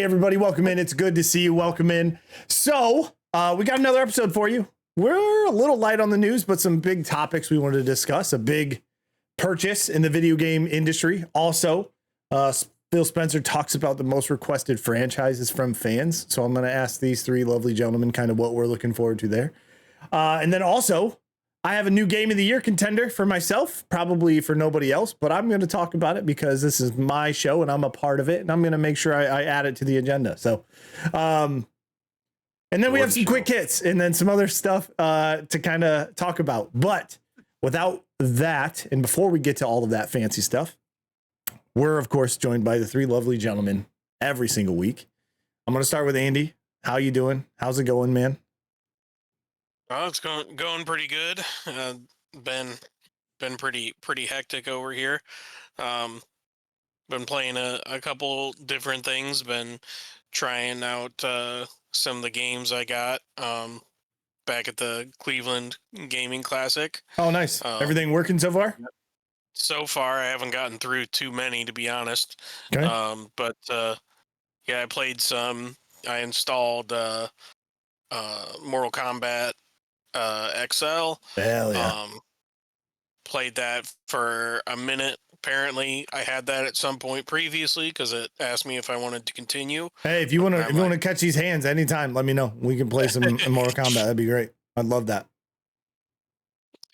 everybody, welcome in. It's good to see you. Welcome in. So, we got another episode for you. We're a little light on the news, but some big topics we wanted to discuss. A big purchase in the video game industry. Also, Phil Spencer talks about the most requested franchises from fans. So I'm going to ask these three lovely gentlemen kind of what we're looking forward to there. And then also, I have a new game of the year contender for myself, probably for nobody else, but I'm going to talk about it because this is my show and I'm a part of it, and I'm going to make sure I add it to the agenda. So, and then we have some quick hits and then some other stuff to kind of talk about. But without that, and before we get to all of that fancy stuff, we're of course joined by the three lovely gentlemen every single week. I'm going to start with Andy. How you doing? How's it going, man? Oh, it's going pretty good. Been pretty hectic over here. Been playing a couple different things. Been trying out some of the games I got back at the Cleveland Gaming Classic. Oh, nice. Everything working so far? So far, I haven't gotten through too many, to be honest. Okay. But yeah, I played some. I installed Mortal Kombat XL. Hell yeah. Played that for a minute. Apparently, I had that at some point previously because it asked me if I wanted to continue. Hey, if you want to catch these hands anytime, let me know. We can play some Mortal Kombat. That'd be great. I'd love that.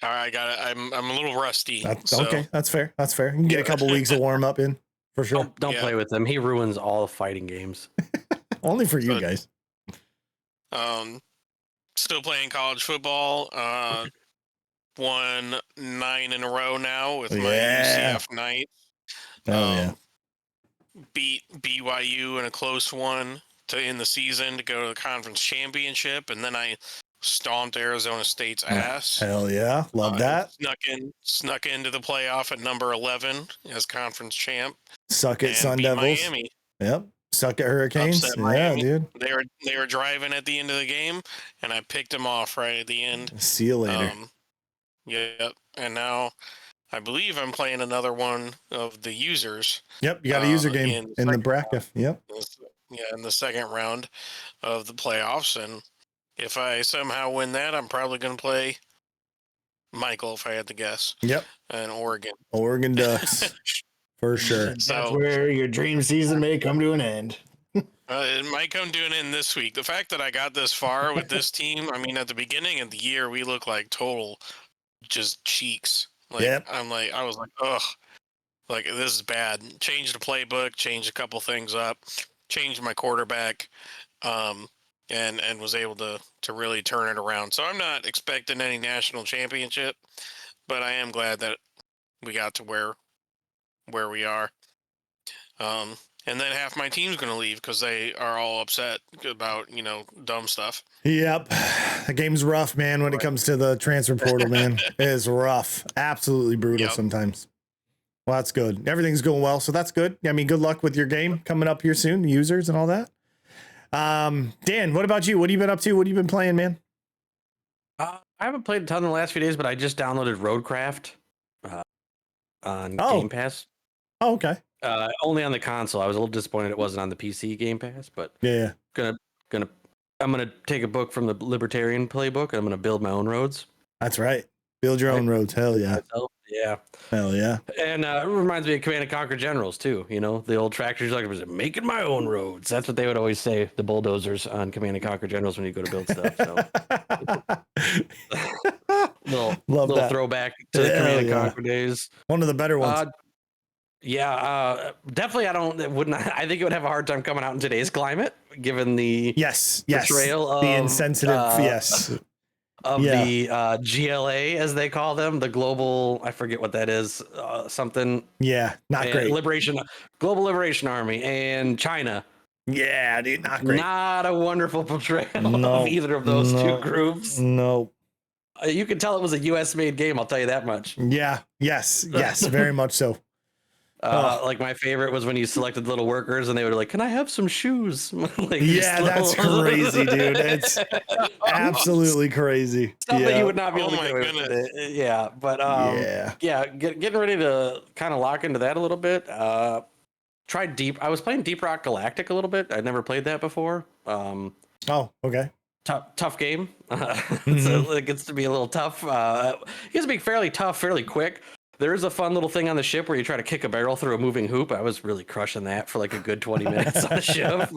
All right, I got it. I'm a little rusty. Okay, that's fair. That's fair. You can get a couple weeks of warm up in for sure. Don't play with him. He ruins all the fighting games. Only for you guys. Still playing college football. Won 9 in a row now with my UCF Knights. Beat BYU in a close one to end the season to go to the conference championship, and then I stomped Arizona State's ass. Hell yeah, love that. Snuck into the playoff at number 11 as conference champ. Suck it, Sun Devils. Miami. Yep. Suck at Hurricanes. Yeah, dude. They were driving at the end of the game, and I picked them off right at the end. See you later. Yep. And now I believe I'm playing another one of the users. Yep. You got a user game in the bracket. Yep. Yeah, in the second round of the playoffs. And if I somehow win that, I'm probably going to play Michael, if I had to guess. Yep. And Oregon. Oregon Ducks. For sure. That's where your dream season may come to an end. It might come to an end this week. The fact that I got this far with this team, I mean, at the beginning of the year, we look like total just cheeks. Like, yep. I was like, ugh, like this is bad. Changed the playbook, changed a couple things up, changed my quarterback, and was able to really turn it around. So I'm not expecting any national championship, but I am glad that we got to where we are. And then half my team's going to leave because they are all upset about, dumb stuff. Yep. The game's rough, man, when it comes to the transfer portal, man. It is rough. Absolutely brutal sometimes. Well, that's good. Everything's going well, so that's good. I mean, good luck with your game coming up here soon, users and all that. Dan, what about you? What have you been up to? What have you been playing, man? I haven't played a ton in the last few days, but I just downloaded Roadcraft on Game Pass. Oh, okay. Only on the console. I was a little disappointed it wasn't on the PC Game Pass, but yeah. I'm gonna take a book from the Libertarian playbook and I'm gonna build my own roads. That's right. Build your own roads. Hell yeah. Yeah. Hell yeah. And it reminds me of Command and Conquer Generals too. The old tractors like making my own roads. That's what they would always say, the bulldozers on Command and Conquer Generals when you go to build stuff. So little throwback to the Command and Conquer days. One of the better ones. Definitely. I think it would have a hard time coming out in today's climate, given the portrayal of the insensitive, the GLA, as they call them, the global, I forget what that is, something. Yeah, not great. Global Liberation Army and China. Yeah, dude, not great. Not a wonderful portrayal of either of those two groups. No. You can tell it was a U.S. made game, I'll tell you that much. Yeah, yes, very much so. Like my favorite was when you selected little workers and they were like, "Can I have some shoes?" That's crazy, dude. It's absolutely crazy. Stuff that you would not be able to get away with it. Yeah, but getting ready to kind of lock into that a little bit. I was playing Deep Rock Galactic a little bit. I'd never played that before. Oh, okay. Tough game. Mm-hmm. So it gets to be a little tough. It gets to be fairly tough, fairly quick. There is a fun little thing on the ship where you try to kick a barrel through a moving hoop. I was really crushing that for like a good 20 minutes on the ship.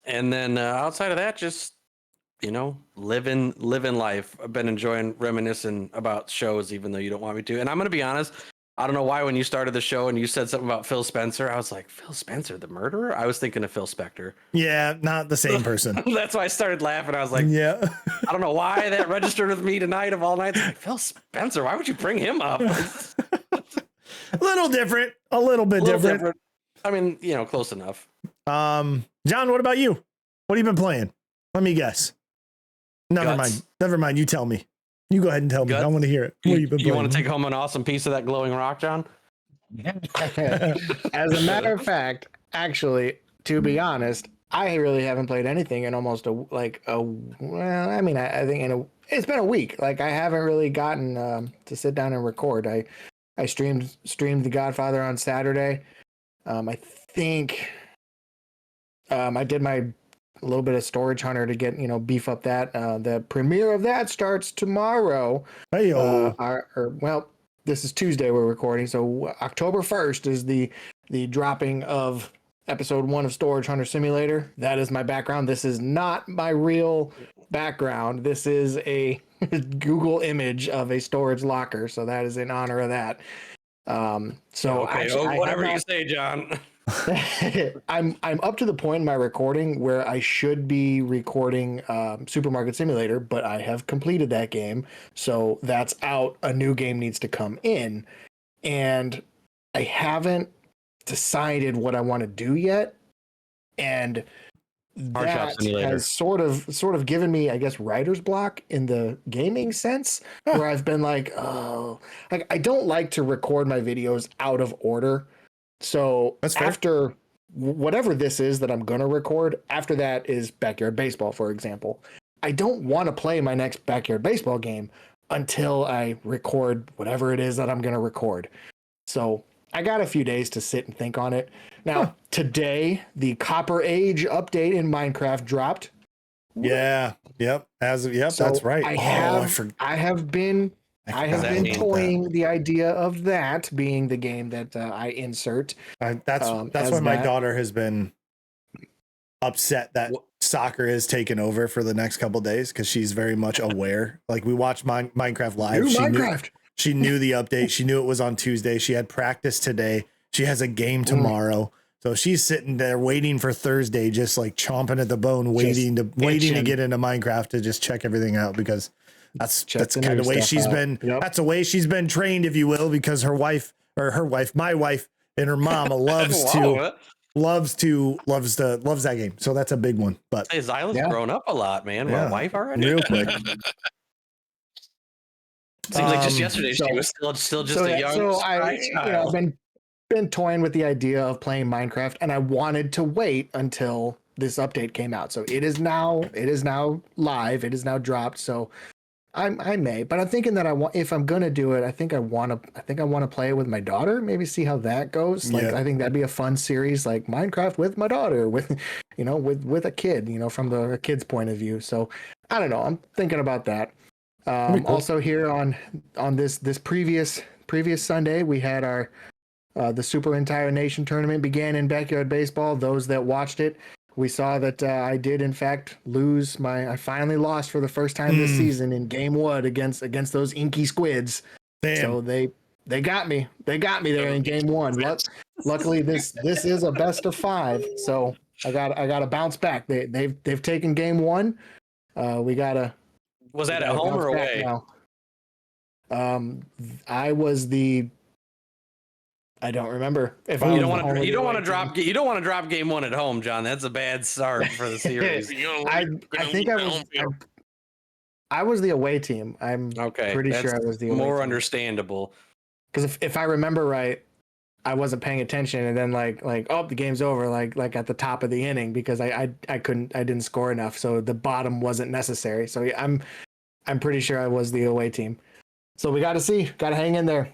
And then outside of that, just living life. I've been enjoying reminiscing about shows, even though you don't want me to. And I'm gonna be honest. I don't know why when you started the show and you said something about Phil Spencer, I was like, Phil Spencer, the murderer? I was thinking of Phil Spector. Yeah, not the same person. That's why I started laughing. I was like, yeah. I don't know why that registered with me tonight of all nights. Like, Phil Spencer, why would you bring him up? A little different. A little bit different. I mean, close enough. John, what about you? What have you been playing? Let me guess. Never mind. You tell me. You go ahead and tell me. I want to hear it. What have you been playing? You want to take home an awesome piece of that glowing rock, John? As a matter of fact, actually, to be honest, I really haven't played anything in almost I think it's been a week. Like I haven't really gotten to sit down and record. I streamed The Godfather on Saturday. I think I did a little bit of Storage Hunter to get beef up that. The premiere of that starts tomorrow. Hey, this is Tuesday we're recording, so October 1st is the dropping of episode 1 of Storage Hunter Simulator. That is my background. This is not my real background. This is a Google image of a storage locker, so that is in honor of that. Whatever you say, John. I'm up to the point in my recording where I should be recording Supermarket Simulator, but I have completed that game, so that's out. A new game needs to come in, and I haven't decided what I want to do yet, and that has sort of given me, I guess, writer's block in the gaming sense, where I've been like, I don't like to record my videos out of order. So after whatever this is that I'm going to record, after that is Backyard Baseball, for example. I don't want to play my next Backyard Baseball game until I record whatever it is that I'm going to record. So I got a few days to sit and think on it. Now, today, the Copper Age update in Minecraft dropped. Yeah. Yep. So that's right. I have been toying the idea of that being the game that I insert. That's why my daughter has been upset that soccer is taken over for the next couple of days, because she's very much aware. Like we watched Minecraft live. She knew the update. She knew it was on Tuesday. She had practice today. She has a game tomorrow. So she's sitting there waiting for Thursday, just like chomping at the bone, waiting to get into Minecraft to just check everything out, because that's kind of the way she's been. Yep. That's the way she's been trained, if you will, because my wife, and her mama loves that game. So that's a big one. But hey, Zyla's grown up a lot, man. Yeah. My wife already. Real quick. Seems like just yesterday she was still just a young child. I've been toying with the idea of playing Minecraft, and I wanted to wait until this update came out. So it is now live. It is now dropped. So I may, but I'm thinking that if I'm gonna do it, I think I want to play it with my daughter. Maybe see how that goes. Like I think that'd be a fun series, like Minecraft with my daughter, with a kid, from the kid's point of view. So I don't know. I'm thinking about that. Cool. Also here on this previous Sunday, we had our the Super Entire Nation tournament began in Backyard Baseball. Those that watched it, we saw that I did in fact lose I finally lost for the first time this season in game 1 against those inky squids. Damn. So they got me. They got me there in game 1. Luckily this is a best of 5. So I got to bounce back. They've taken game 1. We gotta. Was that at home or away? I don't remember. If you don't want to drop game 1 at home, John. That's a bad start for the series. I think I was the away team. I'm pretty sure I was the away more team. Understandable. Because if I remember right, I wasn't paying attention, and then like the game's over like at the top of the inning, because I didn't score enough, so the bottom wasn't necessary. So yeah, I'm pretty sure I was the away team. So we got to hang in there.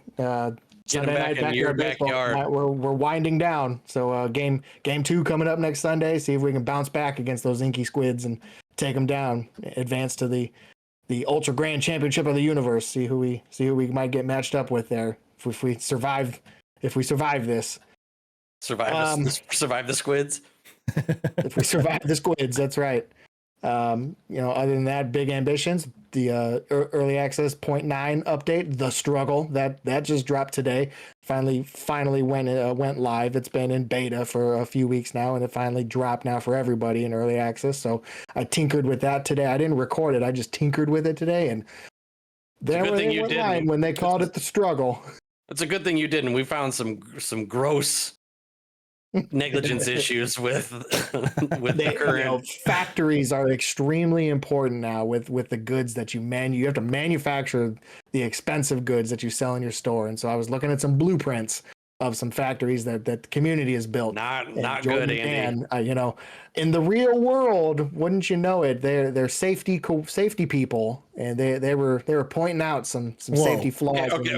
Get 'em Sunday back night in your baseball. backyard. We're winding down. So game 2 coming up next Sunday. See if we can bounce back against those inky squids and take them down. Advance to the Ultra Grand Championship of the Universe. See who we might get matched up with there if we survive this. Survive the squids. If we survive the squids, that's right. Other than that, big ambitions. The early access 0.9 update, The Struggle, that just dropped today. Finally went live. It's been in beta for a few weeks now, and it finally dropped now for everybody in early access. So I tinkered with that today. I didn't record it. I just tinkered with it today, and there they went live when they called it The Struggle. It's a good thing you didn't. We found some gross negligence issues with the current factories are extremely important now with the goods that you have to manufacture the expensive goods that you sell in your store. And so I was looking at some blueprints of some factories that the community has built. Not good, Andy. And in the real world, wouldn't you know it, they're safety people, and they were pointing out some safety flaws. Okay.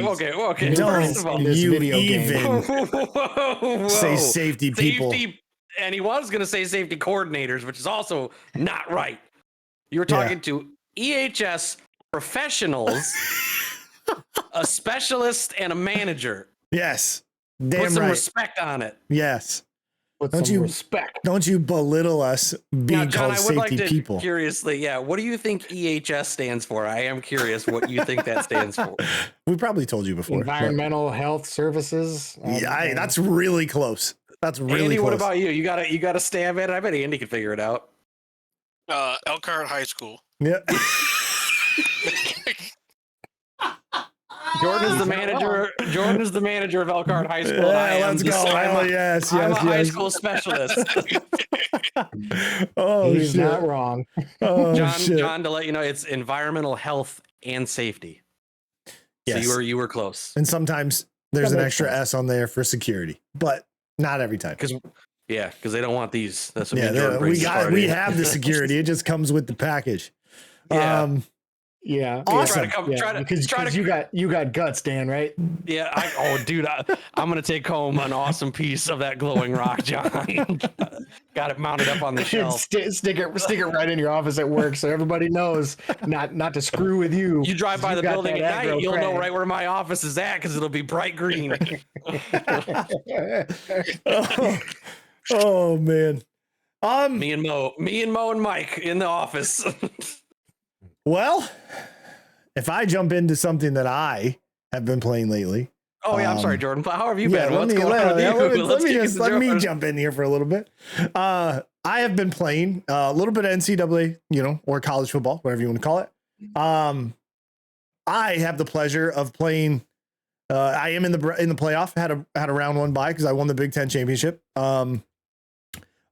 Don't this you video even game. Whoa. say safety people. And he was going to say safety coordinators, which is also not right. You were talking to EHS professionals, a specialist, and a manager. Yes. Damn Put some right. respect on it. Yes. With Don't some you respect. Don't you belittle us being Now, John, called I would like safety to people. curiously, what do you think EHS stands for? I am curious what you think that stands for. We probably told you before. Environmental Health Services. That's really close. That's really Andy, close. what about you? You got a stab at it? I bet Andy can figure it out. Elkhart High School. Yeah. Jordan is the manager. Jordan is the manager of Elkhart High School. Let's go. Yes. I'm a high school specialist. Oh, He's shit. not wrong. Oh, shit. John, to let you know, it's environmental health and safety. Yes. So you were close. And sometimes there's an makes extra sense. S on there for security, but not every time. Because they don't want these. That's what We have the security. It just comes with the package. Yeah. Yeah. Awesome. Because you got guts, Dan, right? Yeah. I'm gonna take home an awesome piece of that glowing rock, John. Got it mounted up on the shelf. Stick it right in your office at work, so everybody knows not to screw with you. You drive by the got building that at night, aggro you'll know crank. right where my office is at because it'll be bright green. Oh man. Me and Mo and Mike in the office. Well, if I jump into something that I have been playing lately. Oh yeah, I'm sorry, Jordan. How have you Yeah, been? What's going on with you? let me jump in here for a little bit. I have been playing a little bit of NCAA, or college football, whatever you want to call it. I have the pleasure of playing. I am in the playoff. Had a round one bye because I won the Big Ten championship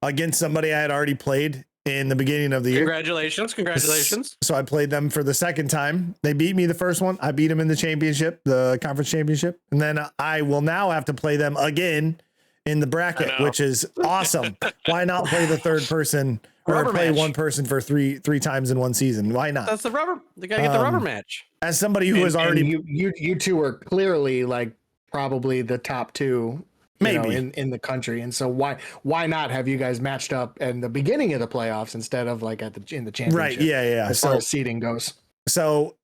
against somebody I had already played in the beginning of the year. Congratulations. So I played them for the second time. They beat me the first one. I beat them in the championship, the conference championship. And then I will now have to play them again in the bracket, which is awesome. Why not play the third person or play one person for three times in one season? Why not? That's the rubber. They gotta get the rubber match. As somebody who has already, you two are clearly like probably the top two. Maybe in the country, and so why not have you guys matched up in the beginning of the playoffs instead of like in the championship? Right? Yeah. As far as seeding goes. So,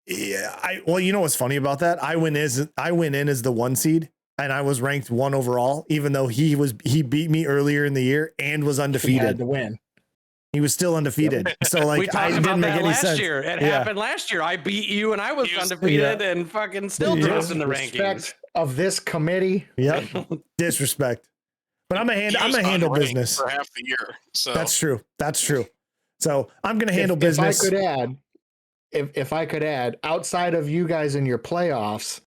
yeah. You know what's funny about that? I went in as the 1 seed, and I was ranked 1 overall, even though he beat me earlier in the year and was undefeated. He had to win. He was still undefeated. So like, I didn't make any sense. Year. It happened last year. I beat you, and I was undefeated, and fucking still dropped in the rankings of this committee. Yep. Disrespect. But I'm gonna handle business for half the year. So that's true. So I'm gonna handle business. If I could add, outside of you guys in your playoffs,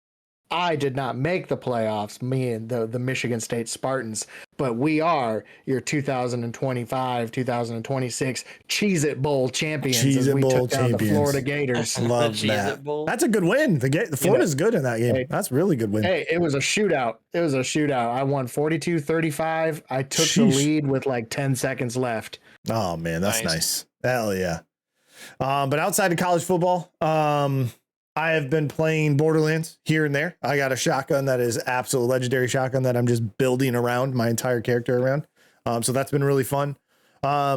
I did not make the playoffs, me and the Michigan State Spartans, but we are your 2025, 2026 Cheez-It Bowl champions as we took down the Florida Gators. Love that. That's a good win. The Florida's good in that game. Hey, that's a really good win. Hey, it was a shootout. I won 42-35. I took the lead with like 10 seconds left. Oh man, that's nice. Hell yeah. But outside of college football, I have been playing Borderlands here and there. I got a shotgun that is absolute legendary shotgun that I'm just building around my entire character around. So that's been really fun. I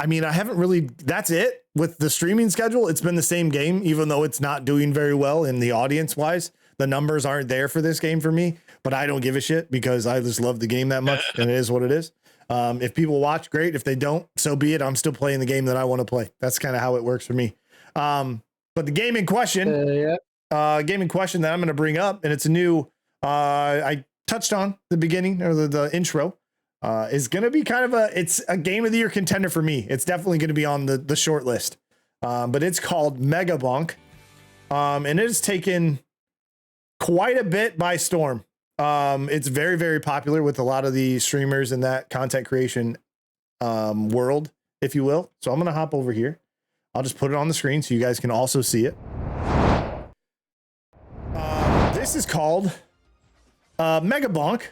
mean, I haven't really, that's it with the streaming schedule. It's been the same game, even though it's not doing very well in the audience wise. The numbers aren't there for this game for me, but I don't give a shit because I just love the game that much and it is what it is. If people watch, great. If they don't, so be it. I'm still playing the game that I want to play. That's kind of how it works for me. But the game in question, game in question that I'm going to bring up, and it's a new, I touched on the beginning or the intro, is going to be kind of it's a game of the year contender for me. It's definitely going to be on the short list. But it's called Megabonk. And it has taken quite a bit by storm. It's very, very popular with a lot of the streamers in that content creation world, if you will. So I'm going to hop over here. I'll just put it on the screen so you guys can also see it. This is called Megabonk.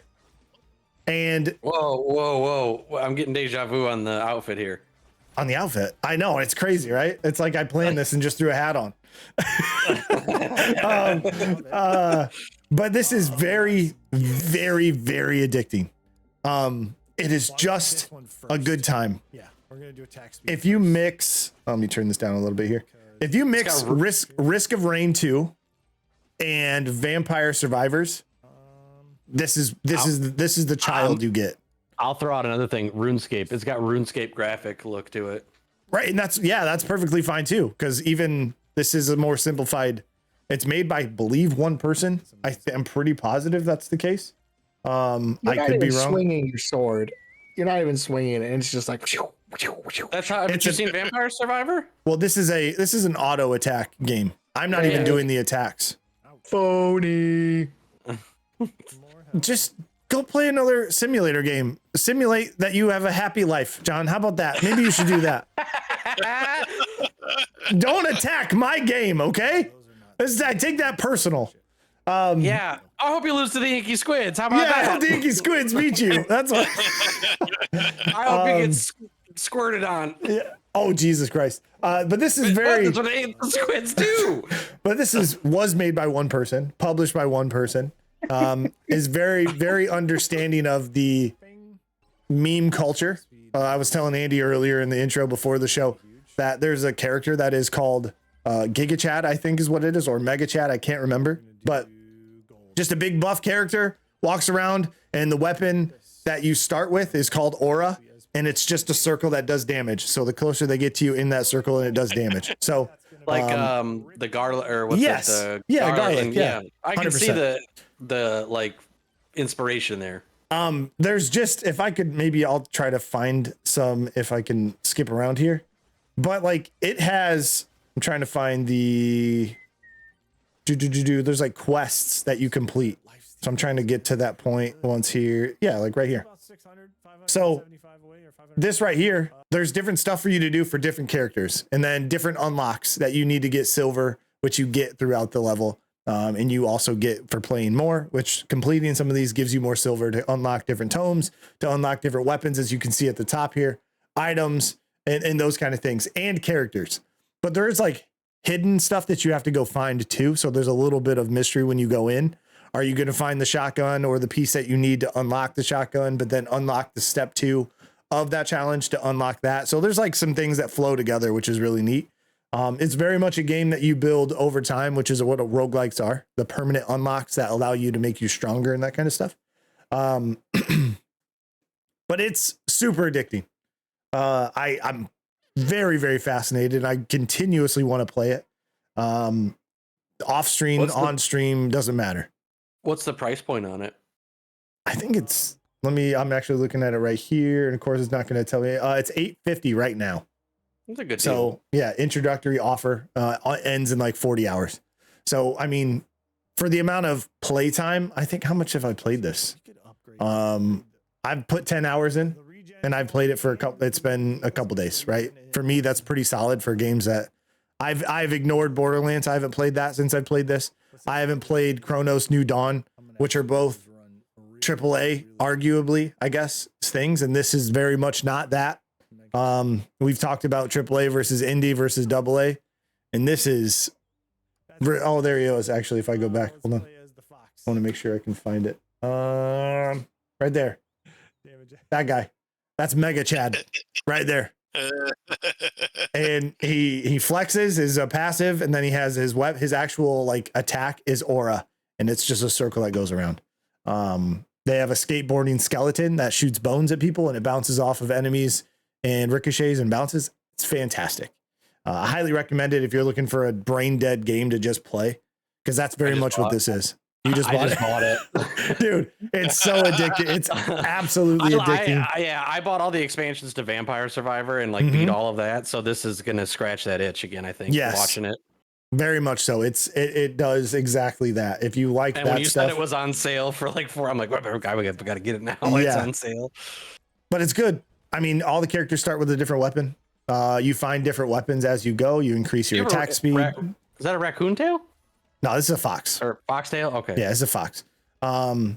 And whoa. I'm getting deja vu on the outfit here. On the outfit. I know. It's crazy, right? It's like I planned this and just threw a hat on. But this is very, very, very addicting. It is just a good time. Yeah, we're gonna do attack speed. If you mix, let me turn this down a little bit here. If you mix Risk of Rain 2 and Vampire Survivors, this is the child you get. I'll throw out another thing, RuneScape. It's got RuneScape graphic look to it. Right, and that's perfectly fine too, because even this is a more simplified. It's made by, I believe, one person. I'm pretty positive that's the case. I could be wrong. Swinging your sword, you're not even swinging it, and it's just like. That's how. Have you seen Vampire Survivor? Well, this is an auto attack game. I'm not even doing the attacks. Phony. Just go play another simulator game. Simulate that you have a happy life, John. How about that? Maybe you should do that. Don't attack my game, okay? I take that personal. Yeah. I hope you lose to the Inky Squids. How about that? I hope the Inky Squids beat you. That's what. I hope you get squirted on. Yeah. Oh, Jesus Christ. But this is very. That's what the squids do. But this was made by one person, published by one person. Is very, very understanding of the meme culture. I was telling Andy earlier in the intro before the show that there's a character that is called Giga Chad, I think is what it is, or Mega Chad, I can't remember, but just a big buff character walks around, and the weapon that you start with is called Aura, and it's just a circle that does damage. So the closer they get to you in that circle, and it does damage. So like the garlic, or what's yes, it? Garlic. Yeah, I can 100%. See the like inspiration there. There's just, if I could, maybe I'll try to find some if I can skip around here, but like it has. I'm trying to find the there's like quests that you complete. So I'm trying to get to that point once here. Yeah, like right here. So this right here, there's different stuff for you to do for different characters, and then different unlocks that you need to get silver, which you get throughout the level. And you also get for playing more, which completing some of these gives you more silver to unlock different tomes, to unlock different weapons, as you can see at the top here, items, and those kind of things, and characters. But there is like hidden stuff that you have to go find too. So there's a little bit of mystery when you go in. Are you going to find the shotgun or the piece that you need to unlock the shotgun, but then unlock the step 2 of that challenge to unlock that? So there's like some things that flow together, which is really neat. It's very much a game that you build over time, which is what roguelikes are, the permanent unlocks that allow you to make you stronger and that kind of stuff. But it's super addicting. I'm very, very fascinated. I continuously want to play it. Off stream, on stream, doesn't matter. What's the price point on it? I think it's, I'm actually looking at it right here. And of course it's not going to tell me, it's $8.50 right now. That's a good deal. So yeah, introductory offer ends in like 40 hours. So, I mean, for the amount of playtime, I think, how much have I played this? I've put 10 hours in and I've played it for it's been a couple days, right? For me, that's pretty solid for games that I've ignored. Borderlands, I haven't played that since I played this. I haven't played Chronos New Dawn, which are both AAA, arguably, I guess, things. And this is very much not that. We've talked about AAA versus indie versus AA, and this is Oh, there he is. Actually, if I go back, hold on. I want to make sure I can find it. Right there. That guy. That's Mega Chad. Right there. And he flexes his passive, and then he has his actual like attack is aura, and it's just a circle that goes around. They have a skateboarding skeleton that shoots bones at people, and it bounces off of enemies and ricochets and bounces. It's fantastic. I highly recommend it if you're looking for a brain dead game to just play, because that's very much what this is. You just bought it. Dude, it's so addictive. It's absolutely addicting. I bought all the expansions to Vampire Survivor and like beat all of that. So this is going to scratch that itch again, I think. Yes. Watching it. Very much so. It does exactly that. If you like and that when you stuff, said it was on sale for like $4, I'm like, we got to get it now. It's on sale. But it's good. I mean, all the characters start with a different weapon. You find different weapons as you go. You increase your attack speed. Is that a raccoon tail? No, this is a fox. Or foxtail? Okay. Yeah, it's a fox. But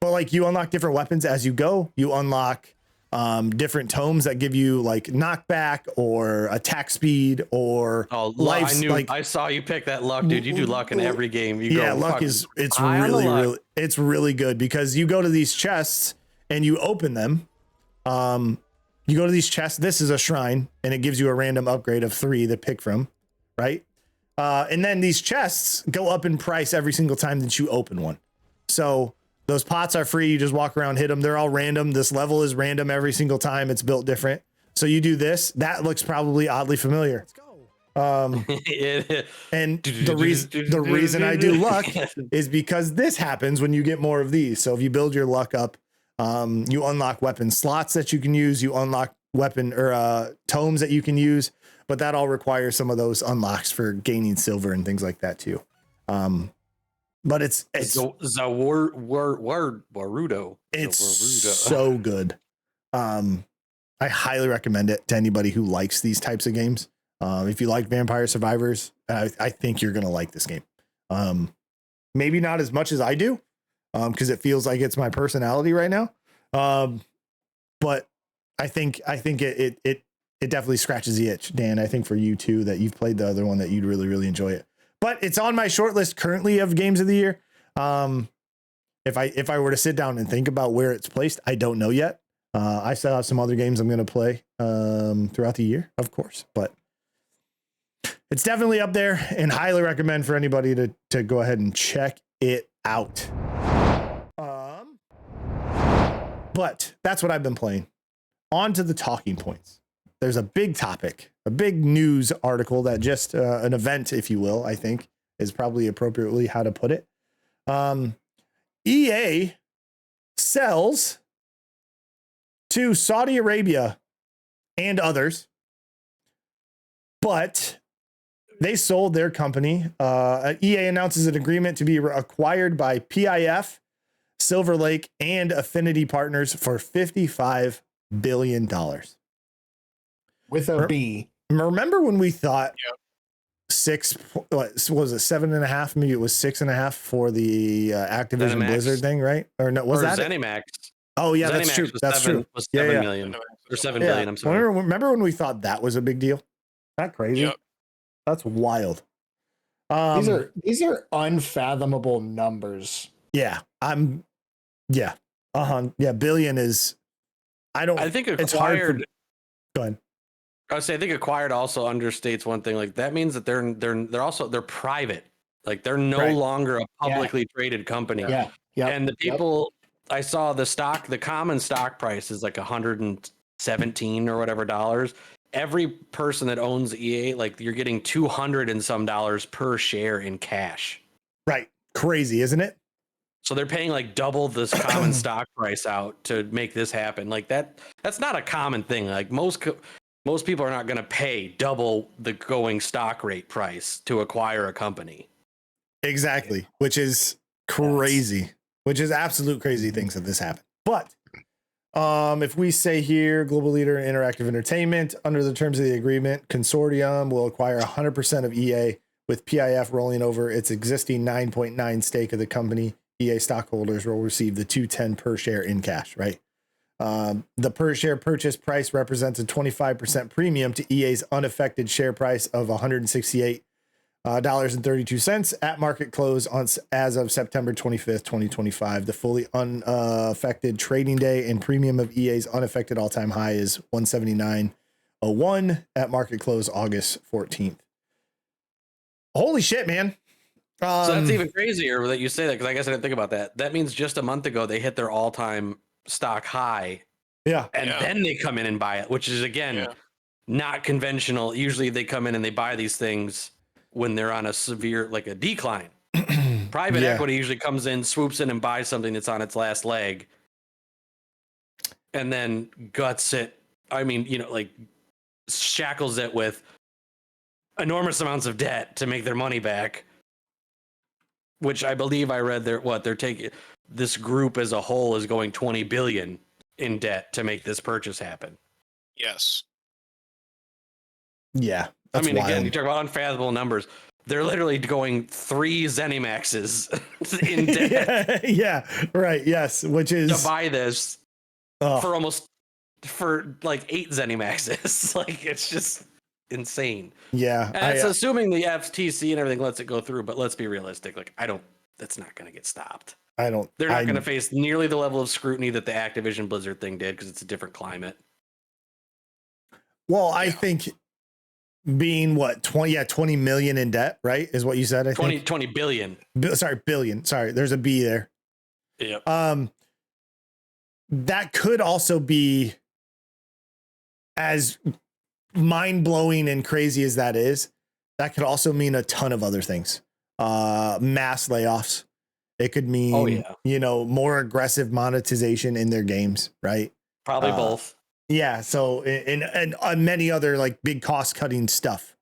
like you unlock different weapons as you go. You unlock different tomes that give you like knockback or attack speed or life. I saw you pick that luck, dude. You do luck in every game. Luck is it's really good because you go to these chests and you open them. You go to these chests. This is a shrine, and it gives you a random upgrade of 3 to pick from, right? And then these chests go up in price every single time that you open one. So those pots are free. You just walk around, hit them. They're all random. This level is random every single time. It's built different. So you do this. That looks probably oddly familiar. Let's go. And the reason I do luck is because this happens when you get more of these. So if you build your luck up, you unlock weapon slots that you can use. You unlock weapon or tomes that you can use. But that all requires some of those unlocks for gaining silver and things like that too. But it's Warudo. It's so good. I highly recommend it to anybody who likes these types of games. If you like Vampire Survivors, I think you're gonna like this game. Maybe not as much as I do, because it feels like it's my personality right now. But I think it definitely scratches the itch, Dan. I think for you too, that you've played the other one, that you'd really, really enjoy it. But it's on my short list currently of games of the year. If I were to sit down and think about where it's placed, I don't know yet. I still have some other games I'm going to play throughout the year, of course, but it's definitely up there and highly recommend for anybody to go ahead and check it out. But that's what I've been playing. On to the talking points. There's a big topic, a big news article that just an event, if you will, I think is probably appropriately how to put it. EA sells to Saudi Arabia and others, but they sold their company. EA announces an agreement to be acquired by PIF, Silver Lake, and Affinity Partners for $55 billion. With a B. Remember when we thought 7.5? Maybe it was 6.5 for the Activision ZeniMax. Blizzard thing, right? Or no, was that ZeniMax? Oh yeah, ZeniMax that's true. That's true. Was 7 million or 7 billion. I'm sorry. Remember when we thought that was a big deal? That crazy? Yep. That's wild. These are unfathomable numbers. Yeah. Yeah. Billion is. I think acquired. It's hard go ahead. I would say I think acquired also understates one thing. Like that means that they're private. Like they're no longer a publicly traded company. Yeah. Yeah. And the people I saw the common stock price is like 117 or whatever dollars. Every person that owns EA, like you're getting $200 and some per share in cash. Right. Crazy, isn't it? So they're paying like double this common stock price out to make this happen. Like that's not a common thing. Like most people are not going to pay double the going stock rate price to acquire a company. Exactly, which is crazy, which is absolute crazy things that this happened. But if we say here, global leader in interactive entertainment, under the terms of the agreement, consortium will acquire 100% of EA, with PIF rolling over its existing 9.9 stake of the company. EA stockholders will receive the $2.10 per share in cash, right? The per share purchase price represents a 25% premium to EA's unaffected share price of 168 $32 at market close as of September 25th, 2025. The fully unaffected trading day and premium of EA's unaffected all-time high is 179.01 at market close August 14th. Holy shit, man. So that's even crazier that you say that, because I guess I didn't think about that. That means just a month ago they hit their all-time stock high. Yeah. And then they come in and buy it, which is, again, not conventional. Usually they come in and they buy these things when they're on a severe, like a decline. Private equity usually comes in, swoops in and buys something that's on its last leg and then guts it. I mean, like shackles it with enormous amounts of debt to make their money back, which I believe I read they're taking, this group as a whole is going 20 billion in debt to make this purchase happen. Yes. Yeah. I mean, wild. Again, you talk about unfathomable numbers. They're literally going 3 ZeniMaxes in debt. Yeah, right. Yes, which is to buy this for like 8 ZeniMaxes. Like, it's just insane. Yeah, and it's assuming the FTC and everything lets it go through. But let's be realistic. Like, that's not going to get stopped. They're not going to face nearly the level of scrutiny that the Activision Blizzard thing did, because it's a different climate. Well, I think being 20 million in debt, right, is what you said. I think 20 billion. Billion. Sorry, there's a B there. Yeah. That could also be, as mind-blowing and crazy as that is, that could also mean a ton of other things. Mass layoffs. It could mean, more aggressive monetization in their games, right? Probably both. Yeah. So, and many other like big cost-cutting stuff,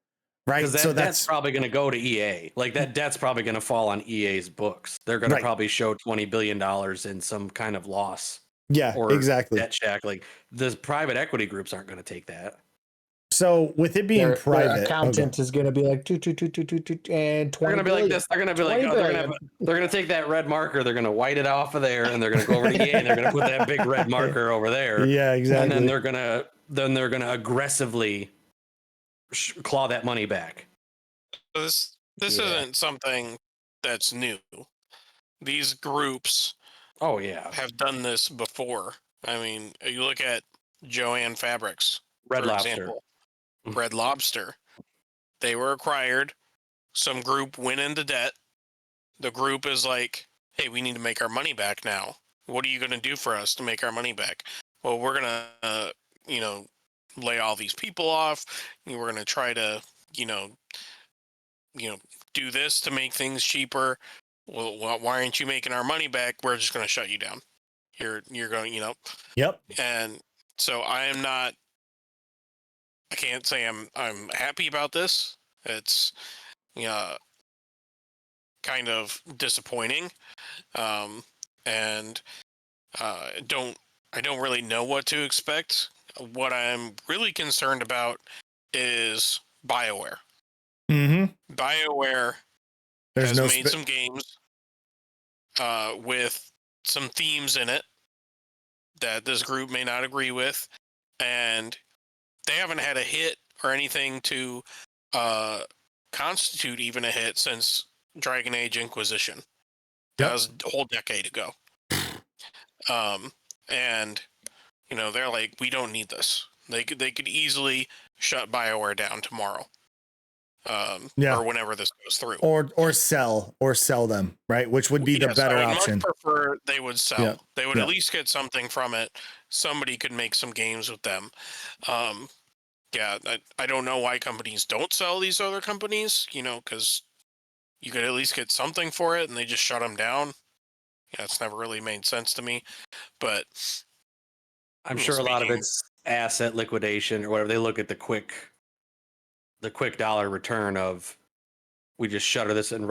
right? So that's probably going to go to EA. Like, that debt's probably going to fall on EA's books. They're going to probably show $20 billion in some kind of loss. Yeah, or exactly. Debt shack. Like, the private equity groups aren't going to take that. So with it being private, their accountant is going to be like 2 and 20. They're going to be like this. They're going to be like, they're going to take that red marker. They're going to white it off of there, and they're going to go over to EA, and they're going to put that big red marker over there. Yeah, exactly. And then they're going to aggressively claw that money back. This isn't something that's new. These groups, have done this before. I mean, you look at Joann Fabrics, Red for Lobster. example. Red Lobster. They were acquired. Some group went into debt. The group is like, hey, we need to make our money back now. What are you going to do for us to make our money back? Well, we're going to, lay all these people off. We're going to try to, do this to make things cheaper. Well, why aren't you making our money back? We're just going to shut you down. You're going, Yep. And so I can't say I'm happy about this. It's kind of disappointing, and I don't really know what to expect. What I'm really concerned about is BioWare. Mm-hmm. BioWare has made some games with some themes in it that this group may not agree with, and they haven't had a hit or anything to constitute even a hit since Dragon Age Inquisition. That was a whole decade ago. And they're like, we don't need this. They could easily shut BioWare down tomorrow. Or whenever this goes through. Or sell them, right? Which would be the better option. I would much prefer they would sell. Yeah. They would at least get something from it. Somebody could make some games with them. I don't know why companies don't sell these other companies, because you could at least get something for it and they just shut them down. Yeah, it's never really made sense to me. But I'm sure a lot of it's asset liquidation or whatever. They look at the quick dollar return of, we just shutter this and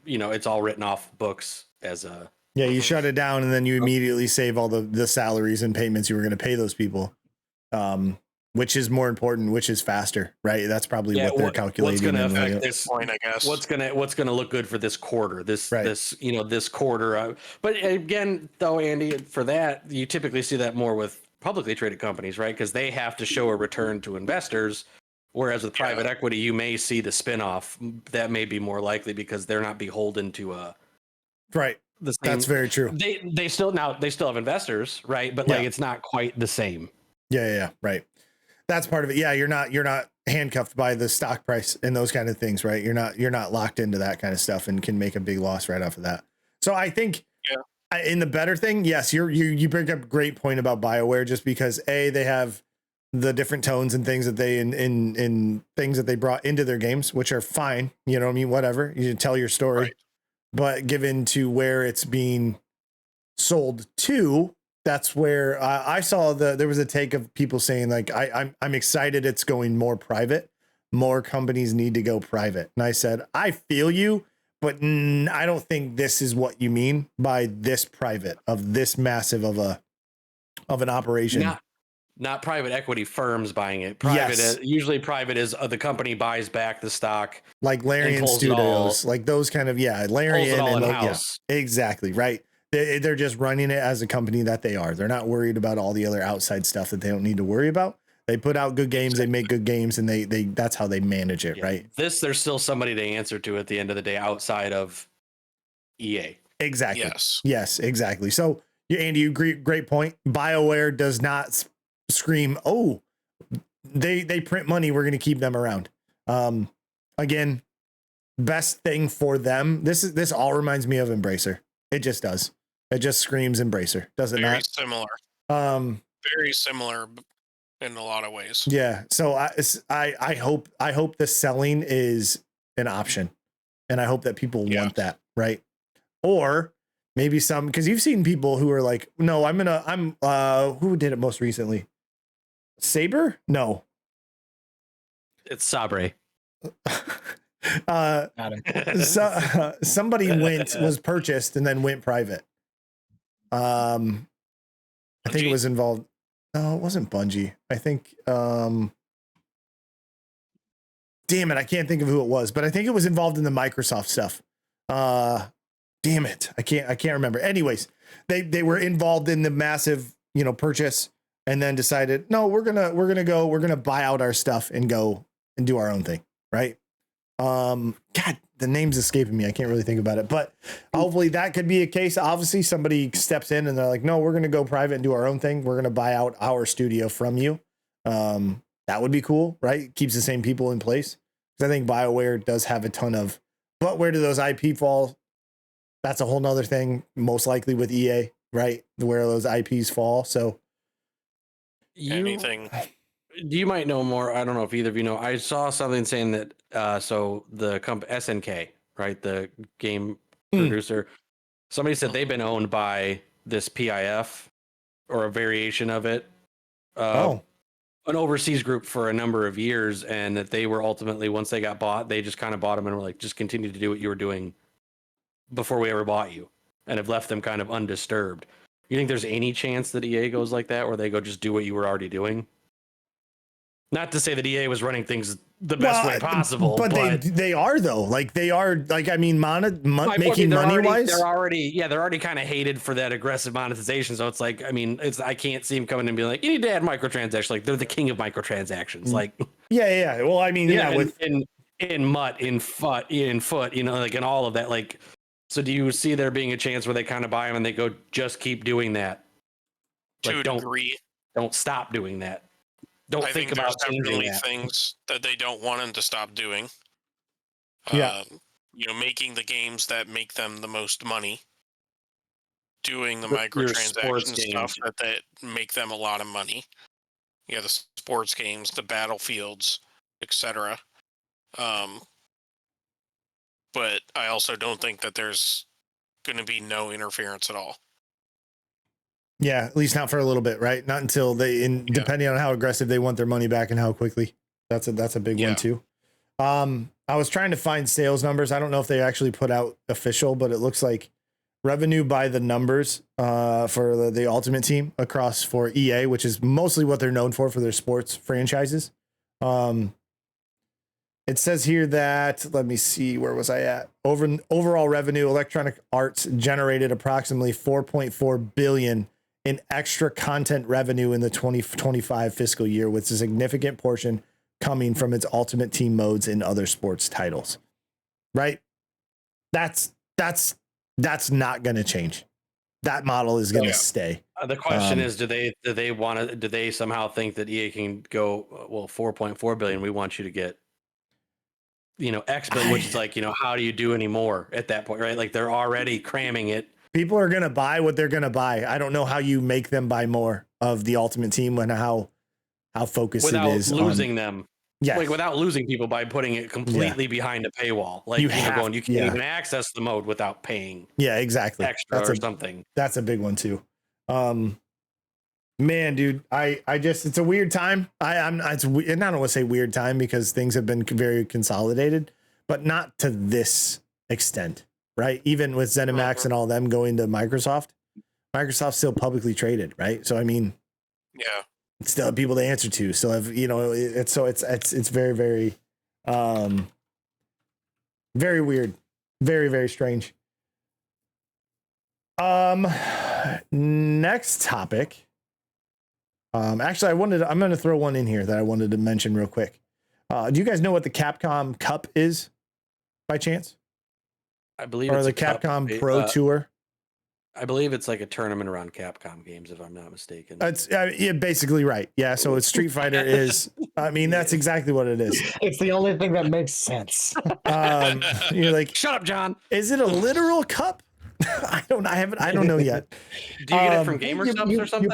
it's all written off books as a. Yeah, you shut it down and then you immediately save all the salaries and payments you were going to pay those people. Which is more important, which is faster, right? That's probably what they're calculating. What's going to affect this point, I guess. What's going to look good for this quarter? This quarter. But again, though, Andy, for that, you typically see that more with publicly traded companies, right? Because they have to show a return to investors, Whereas with private equity, you may see the spinoff. That may be more likely because they're not beholden to Right. the same. That's very true. They still have investors, right? But like it's not quite the same. Yeah. Right. That's part of it. Yeah, you're not handcuffed by the stock price and those kind of things, right? You're not locked into that kind of stuff and can make a big loss right off of that. So I think in the better thing, yes, you bring up a great point about BioWare, just because they have the different tones and things that they in things that they brought into their games, which are fine. You know what I mean? Whatever, you tell your story, right. But given to where it's being sold to, that's where I saw there was a take of people saying like, I'm excited it's going more private. More companies need to go private. And I said, I feel you, but I don't think this is what you mean by this private of this massive of an operation. Not private equity firms buying it. Usually private is the company buys back the stock. Like Larian Studios, like those kind of, Larian and exactly. Right. They're just running it as a company that they are. They're not worried about all the other outside stuff that they don't need to worry about. They put out good games, they make good games, and they that's how they manage it, right? There's still somebody to answer to at the end of the day outside of EA. Exactly. Yes, exactly. So, Andy, you great point. BioWare does not scream, "Oh, they print money, we're going to keep them around." Again, best thing for them. This all reminds me of Embracer. It just does. It just screams Embracer, does it not? Very similar in a lot of ways. Yeah. So I hope the selling is an option, and I hope that people want that, right? Or maybe because you've seen people who are like, no, who did it most recently? Saber? No. It's Sabre. Somebody was purchased and then went private. I think it was involved. No, it wasn't Bungie. I think damn it, I can't think of who it was, but I think it was involved in the Microsoft stuff. Damn it, I can't remember. Anyways, they were involved in the massive, purchase, and then decided, no, we're gonna buy out our stuff and go and do our own thing, right? God, the name's escaping me. I can't really think about it, but hopefully that could be a case. Obviously somebody steps in and they're like, no, we're going to go private and do our own thing. We're going to buy out our studio from you. That would be cool, right? Keeps the same people in place. Because I think BioWare does have a ton of, but where do those IP fall? That's a whole nother thing, most likely with EA, right? Where those IPs fall. So anything. You might know more. I don't know if either of you know. I saw something saying that so the company SNK, right, the game producer, somebody said they've been owned by this PIF or a variation of it, an overseas group for a number of years, and that they were ultimately, once they got bought, they just kind of bought them and were like, just continue to do what you were doing before we ever bought you, and have left them kind of undisturbed. You think there's any chance that EA goes like that, where they go just do what you were already doing? Not to say that EA was running things the best way possible, but they are though. Like they are, like, I mean, making money wise, they're already kind of hated for that aggressive monetization. So it's like, I mean, I can't see them coming and being like, you need to add microtransactions. Like they're the king of microtransactions. Like, yeah. Well, I mean, in MUT, in foot, like in all of that. Like, so do you see there being a chance where they kind of buy them and they go, just keep doing that? Like, don't stop doing that. I think about definitely things that they don't want them to stop doing. Making the games that make them the most money, doing the microtransaction stuff that make them a lot of money. Yeah, the sports games, the battlefields, etc. But I also don't think that there's going to be no interference at all. Yeah, at least not for a little bit, right? Not until depending on how aggressive they want their money back and how quickly. That's a big one too. I was trying to find sales numbers. I don't know if they actually put out official, but it looks like revenue by the numbers for the Ultimate Team across for EA, which is mostly what they're known for their sports franchises. It says here that, let me see, where was I at? Overall revenue, Electronic Arts generated approximately $4.4 billion in extra content revenue in the 2025 fiscal year, with a significant portion coming from its Ultimate Team modes in other sports titles. Right? That's not going to change. That model is going to stay. The question is, do they somehow think that EA can go, well, 4.4 billion, we want you to get, X billion, which is like, how do you do any more at that point, right? Like they're already cramming it. People are going to buy what they're going to buy. I don't know how you make them buy more of the Ultimate Team and how focused without it is losing them. Yeah. Like without losing people by putting it completely behind a paywall. Like you can't even access the mode without paying. Yeah, exactly. Extra or something. That's a big one too. Man, dude, I just, it's a weird time. And I don't want to say weird time because things have been very consolidated, but not to this extent, right? Even with ZeniMax and all them going to Microsoft's still publicly traded, right? So, I mean, yeah, still have people to answer to, still have, it's very, very, very weird, very, very strange. Next topic. Actually, I'm going to throw one in here that I wanted to mention real quick. Do you guys know what the Capcom Cup is by chance? I believe or it's the Capcom Pro Tour. I believe it's like a tournament around Capcom games, if I'm not mistaken. It's basically right. Yeah. So it's Street Fighter is, I mean, that's exactly what it is. It's the only thing that makes sense. You're like, shut up, John. Is it a literal cup? I don't know yet. Do you get it from Gamer Subs or something?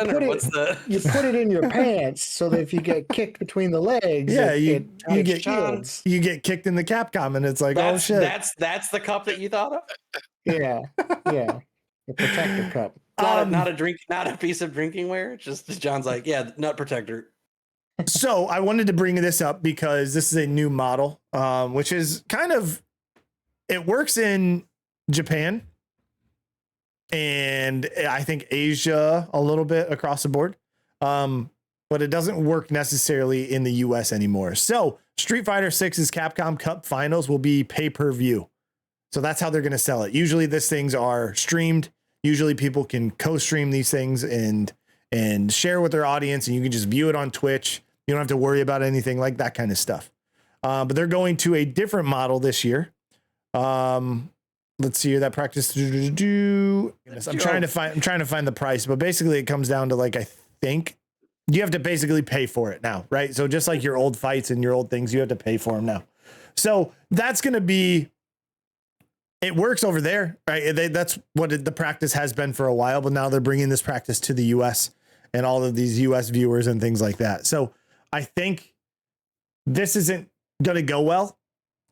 You put it in your pants so that if you get kicked between the legs, you get kicked in the Capcom, and it's like, oh shit. That's the cup that you thought of? Yeah. The protector cup. Not a piece of drinking wear. Just John's like, yeah, nut protector. So I wanted to bring this up because this is a new model, which is it works in Japan and I think Asia a little bit across the board. But it doesn't work necessarily in the US anymore. So Street Fighter 6's Capcom Cup finals will be pay-per-view. So that's how they're going to sell it. Usually these things are streamed. Usually people can co-stream these things and share with their audience, and you can just view it on Twitch. You don't have to worry about anything like that kind of stuff. But they're going to a different model this year. Let's see here, that practice. I'm trying to find the price, but basically it comes down to, like, I think you have to basically pay for it now, right? So just like your old fights and your old things, you have to pay for them now. So that's going to be, it works over there, right? That's what the practice has been for a while, but now they're bringing this practice to the US and all of these US viewers and things like that. So I think this isn't going to go well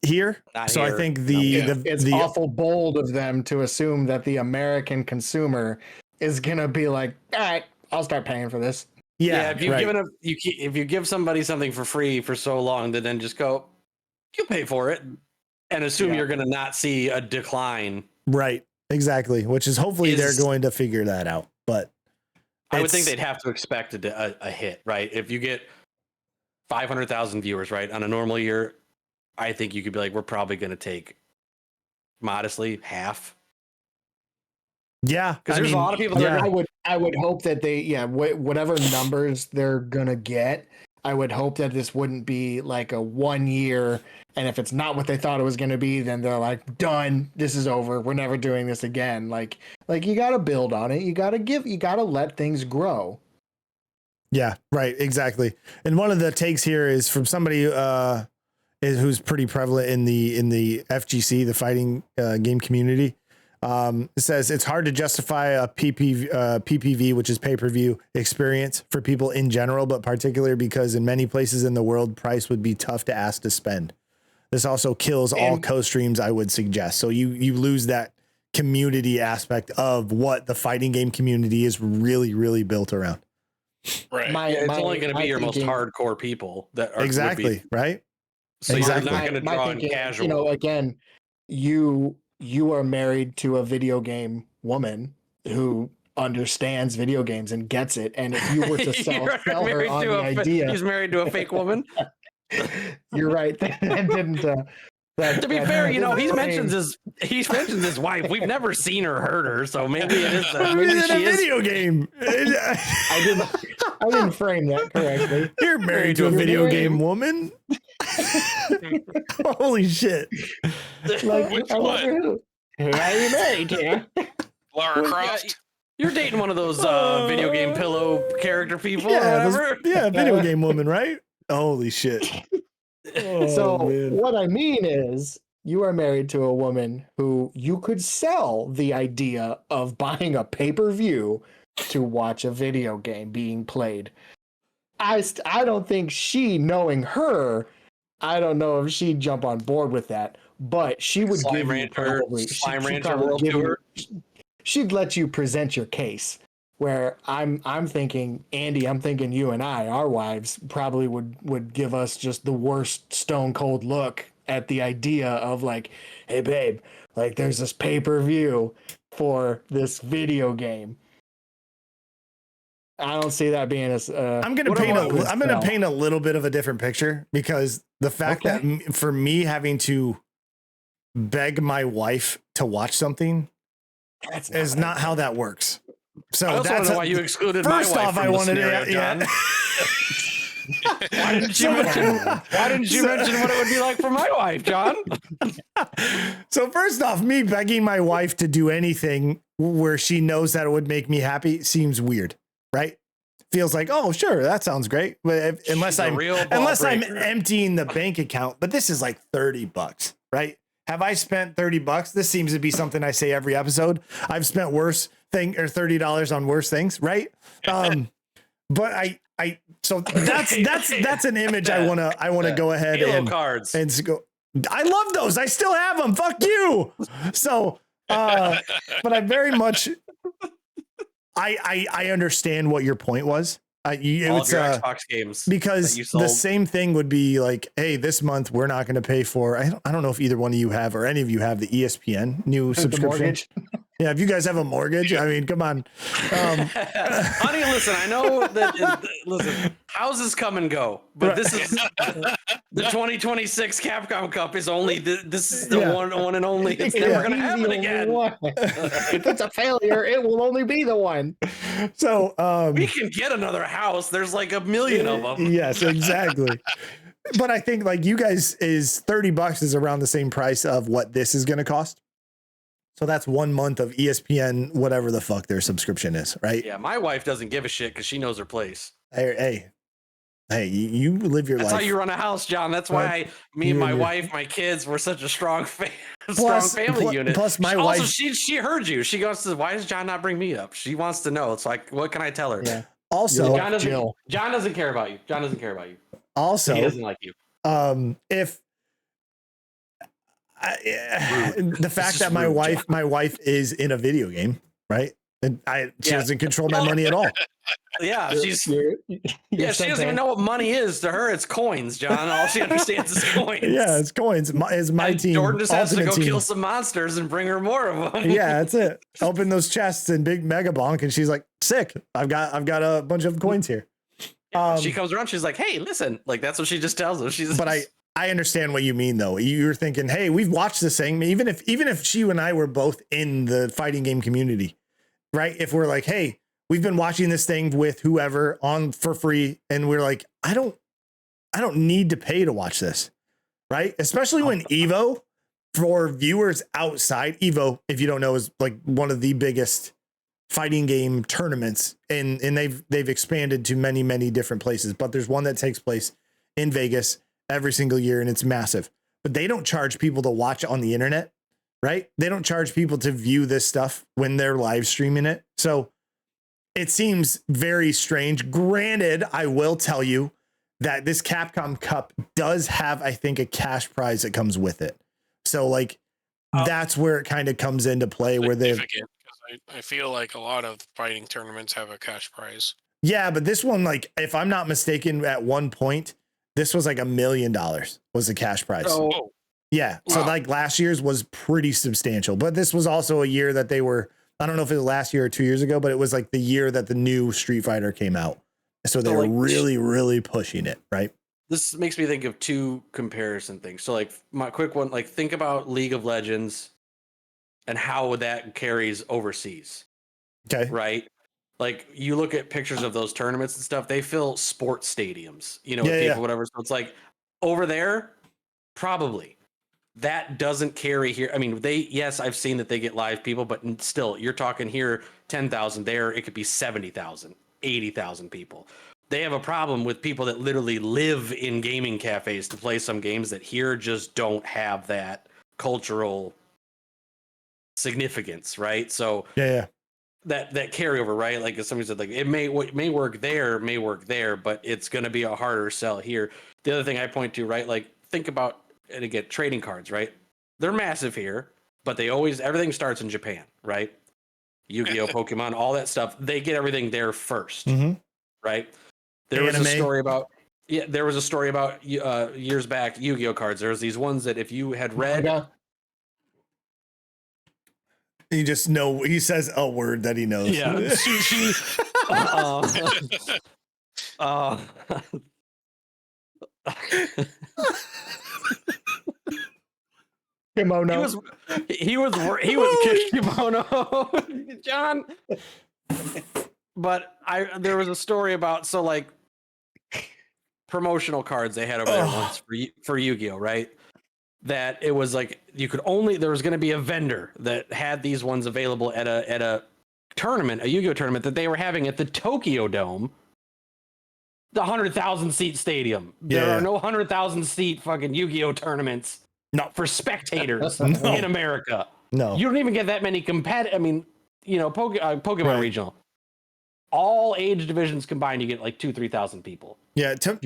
here. I think it's awful bold of them to assume that the American consumer is going to be like, all right, I'll start paying for this. Yeah, if you give somebody something for free for so long, then just go, you pay for it, and assume you're going to not see a decline. Right, exactly. Which is hopefully they're going to figure that out. But I would think they'd have to expect a hit, right? If you get 500,000 viewers, right, on a normal year, I think you could be like, we're probably going to take modestly half. Yeah, because there's a lot of people. I would hope that whatever numbers they're gonna get, I would hope that this wouldn't be like a 1 year, and if it's not what they thought it was gonna be, then they're like, done, this is over, we're never doing this again. Like you gotta build on it, you gotta let things grow. Yeah, right, exactly. And one of the takes here is from somebody who's pretty prevalent in the FGC, the fighting game community. It says it's hard to justify a PPV, which is pay-per-view experience for people in general, but particularly because in many places in the world, price would be tough to ask to spend. This also kills all co-streams, I would suggest. So you lose that community aspect of what the fighting game community is really, really built around. Right. It's only going to be your most hardcore people that are exactly right. So you're not going to draw in casual. Again, you are married to a video game woman who understands video games and gets it. And if you were to sell her on the idea, he's married to a fake woman. You're right. That To be fair, he mentions his wife. We've never seen her hurt her, so maybe it is. Maybe in a she is. video game. I didn't frame that correctly. You're married to a video game woman. Holy shit! Like, Which I one? wonder who are you married to? Lara Croft. You're dating one of those video game pillow character people, or Yeah, whatever. video game woman, right? Holy shit! Oh, So man. what I mean is, you are married to a woman who you could sell the idea of buying a pay-per-view to watch a video game being played. I don't think she, knowing her, I don't know if she'd jump on board with that, but she would Slime give you Rancher- probably Slime she'd Rancher probably World give you- Tour. she'd let you present your case. Where I'm thinking, Andy, I'm thinking you and I, our wives, probably would give us just the worst stone cold look at the idea of like, hey babe, like there's this pay-per-view for this video game. I don't see that being as I'm gonna paint a little bit of a different picture, because the fact that for me having to beg my wife to watch something is not how that works. So I also that's know why you excluded my wife. first off, from I the wanted scenario, to, John. Why didn't you mention what it would be like for my wife, John? So first off, me begging my wife to do anything where she knows that it would make me happy seems weird, right? Feels like, oh, sure, that sounds great. But unless I'm emptying the bank account, but this is like $30, right? Have I spent $30? This seems to be something I say every episode. I've spent $30 on worse things, right? But so that's an image I wanna go ahead Halo cards and go. I love those. I still have them. Fuck you. So, but I very much, I understand what your point was. It's Xbox games, because the same thing would be like, hey, this month we're not going to pay for. I don't know if either one of you have or any of you have the ESPN new subscription. Yeah, if you guys have a mortgage, I mean, come on. Honey, listen, I know that. Listen, houses come and go, but this is the 2026 Capcom Cup is only this is the one and only. It's never going to happen again. If it's a failure, it will only be the one. So we can get another house. There's like 1 million of them. Yes, exactly. But I think like you guys is $30 is around the same price of what this is going to cost. So that's 1 month of ESPN, whatever the fuck their subscription is, right? Yeah, my wife doesn't give a shit because she knows her place. Hey, you live your life. That's how you run a house, John. That's why me and my wife, my kids, were such a strong family unit. Plus, my also, wife. she heard you. She goes to, why does John not bring me up? She wants to know. It's like, what can I tell her? Yeah. Also, John doesn't care about you. John doesn't care about you. Also, he doesn't like you. The fact that my wife is in a video game, right? And she doesn't control my money at all. Yeah, she doesn't even know what money is. To her, it's coins, John. All she understands is coins. Yeah, it's coins. My team. Jordan just has to go kill some monsters and bring her more of them. Yeah, that's it. Open those chests in big Megabonk, and she's like, "Sick! I've got a bunch of coins here." She comes around. She's like, "Hey, listen!" Like that's what she just tells us. But I understand what you mean, though. You're thinking, "Hey, we've watched this thing." Even if she and I were both in the fighting game community, right? If we're like, "Hey, we've been watching this thing with whoever on for free," and we're like, I don't need to pay to watch this, right? Especially when Evo, for viewers outside, Evo, if you don't know, is like one of the biggest fighting game tournaments, and they've expanded to many different places. But there's one that takes place in Vegas every single year, and it's massive. But they don't charge people to watch on the internet, right? They don't charge people to view this stuff when they're live streaming it. So it seems very strange. Granted, I will tell you that this Capcom Cup does have, I think, a cash prize that comes with it. So like that's where it kind of comes into play, where they've. I feel like a lot of fighting tournaments have a cash prize. Yeah, but this one, like, if I'm not mistaken, at one point, this was like $1 million was the cash prize. Oh, yeah. So like last year's was pretty substantial, but this was also a year that they were, I don't know if it was last year or 2 years ago, but it was like the year that the new Street Fighter came out. So they were really pushing it, right? this makes me think of two comparison things. So like my quick one, like think about League of Legends and how that carries overseas, Okay. right? Like you look at pictures of those tournaments and stuff, they fill sports stadiums, you know, Yeah, with people, yeah. whatever. So it's like over there, probably that doesn't carry here. I mean, yes, I've seen that they get live people, but still, you're talking here 10,000. There, it could be 70,000, 80,000 people. They have a problem with people that literally live in gaming cafes to play some games that here just don't have that cultural significance, right? So Yeah. that carryover, right? Like as somebody said, like it may work there, but it's going to be a harder sell here. The other thing I point to, right? Like think about, and again, trading cards, right? They're massive here, but everything starts in Japan, right? Yu-Gi-Oh, Pokemon, all that stuff. They get everything there first, right? There was a story about years back Yu-Gi-Oh cards. There was these ones that if you had read, You just know he says a word that he knows. yeah, sushi. Kimono. He was kimono, John. But there was a story about promotional cards they had over there once for Yu-Gi-Oh, right? That it was like there was going to be a vendor that had these ones available at a tournament, a Yu-Gi-Oh tournament that they were having at the Tokyo Dome, the 100,000 seat stadium. There are no 100,000 seat fucking Yu-Gi-Oh tournaments for spectators in America. No, you don't even get that many I mean, Pokemon regional. All age divisions combined, you get like 2,000-3,000 people. Yeah, to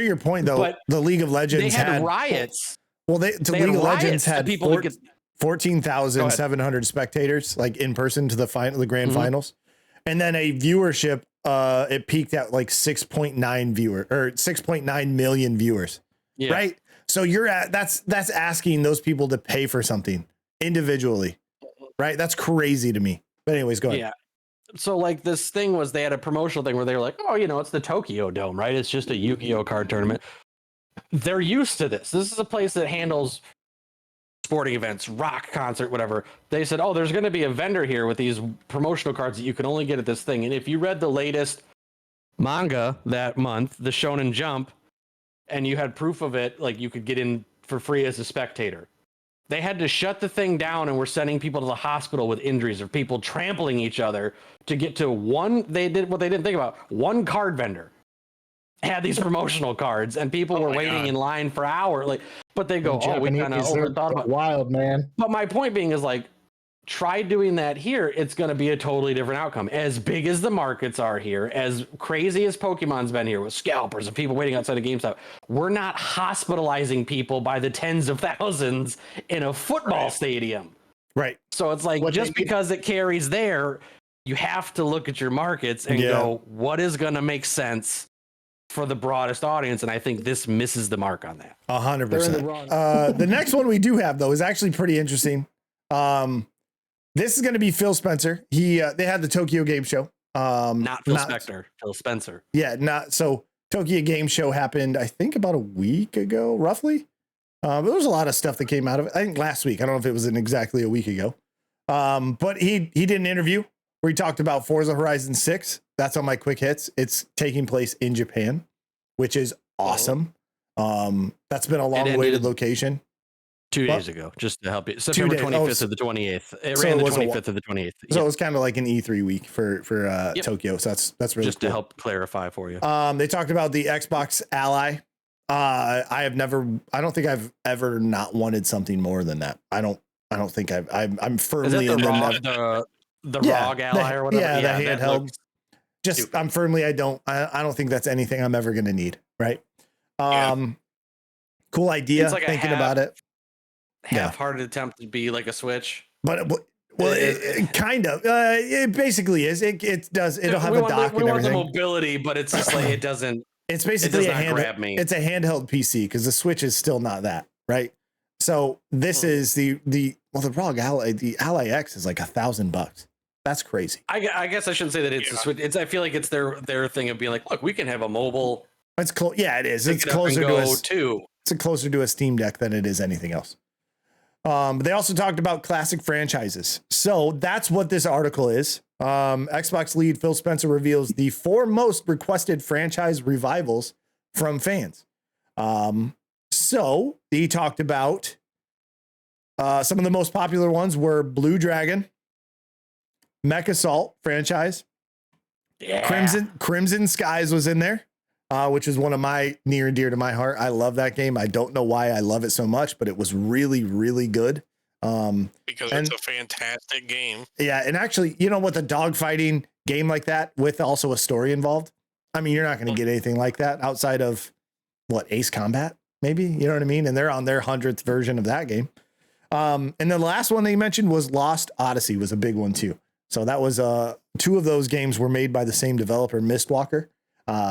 your point, though, but the League of Legends had riots. Well, the League of Legends had people 14,700 spectators, like in person to the grand finals, and then a viewership. It peaked at like 6.9 million viewers. Yeah. Right. So that's asking those people to pay for something individually, right? That's crazy to me. But anyways, go ahead. Yeah. So like this thing was, they had a promotional thing where they were like, oh, it's the Tokyo Dome, right? It's just a Yu-Gi-Oh card tournament. They're used to this. This is a place that handles sporting events, rock concert, whatever. They said, oh, there's going to be a vendor here with these promotional cards that you can only get at this thing. And if you read the latest manga that month, the Shonen Jump, and you had proof of it, like you could get in for free as a spectator. They had to shut the thing down and were sending people to the hospital with injuries or people trampling each other to get to one. They did what they didn't think about. One card vendor had these promotional cards and people were waiting in line for hours. But they go, we kind of overthought about wild, man. But my point being is try doing that here. It's going to be a totally different outcome. As big as the markets are here, as crazy as Pokemon's been here with scalpers and people waiting outside of GameStop, we're not hospitalizing people by the tens of thousands in a football stadium. Right. So it's because it carries there, you have to look at your markets and go, what is going to make sense for the broadest audience? And I think this misses the mark on that. 100%. The next one we do have, though, is actually pretty interesting. This is going to be Phil Spencer. They had the Tokyo Game Show. Not Phil Spector, Phil Spencer. Yeah, Tokyo Game Show happened, I think, about a week ago, roughly. There was a lot of stuff that came out of it. I think last week. I don't know if it was exactly a week ago. But he did an interview where he talked about Forza Horizon 6. That's on my quick hits. It's taking place in Japan, which is awesome. That's been a long-awaited location. 2 days ago, just to help you. September 25th to the 28th. It ran the 25th to the 28th. So it was kind of like an E3 week for Tokyo. So that's really just cool. To help clarify for you. They talked about the Xbox Ally. I don't think I've ever not wanted something more than that. I don't think I'm firmly in the ROG Ally or whatever. Yeah, the handheld. I'm firmly, I don't think that's anything I'm ever going to need. Right. Cool idea. Thinking about it. Half-hearted attempt to be like a Switch, but it kind of it basically is. It'll have a dock and everything. The mobility, but it's just it doesn't. It's basically grab me. It's a handheld PC because the Switch is still not that, right? So this is the ROG Ally. The Ally X is like $1,000. That's crazy. I guess I shouldn't say that it's a Switch. I feel like it's their thing of being like, look, we can have a mobile It's close. Yeah, it is. Pick It's it up and closer to go a, to. it's closer to a Steam Deck than it is anything else. But they also talked about classic franchises. So that's what this article is. Xbox lead Phil Spencer reveals the 4 most requested franchise revivals from fans. So he talked about some of the most popular ones were Blue Dragon, Mech Assault franchise, Crimson Skies was in there, which is one of my near and dear to my heart. I love that game. I don't know why I love it so much, but it was really, really good. Because it's a fantastic game. Yeah, and actually, you know, with a dogfighting game like that, with also a story involved, I mean, you're not going to get anything like that outside of what, Ace Combat, maybe? You know what I mean? And they're on their 100th version of that game. And then the last one they mentioned was Lost Odyssey, was a big one too. So that was 2 of those games were made by the same developer, Mistwalker.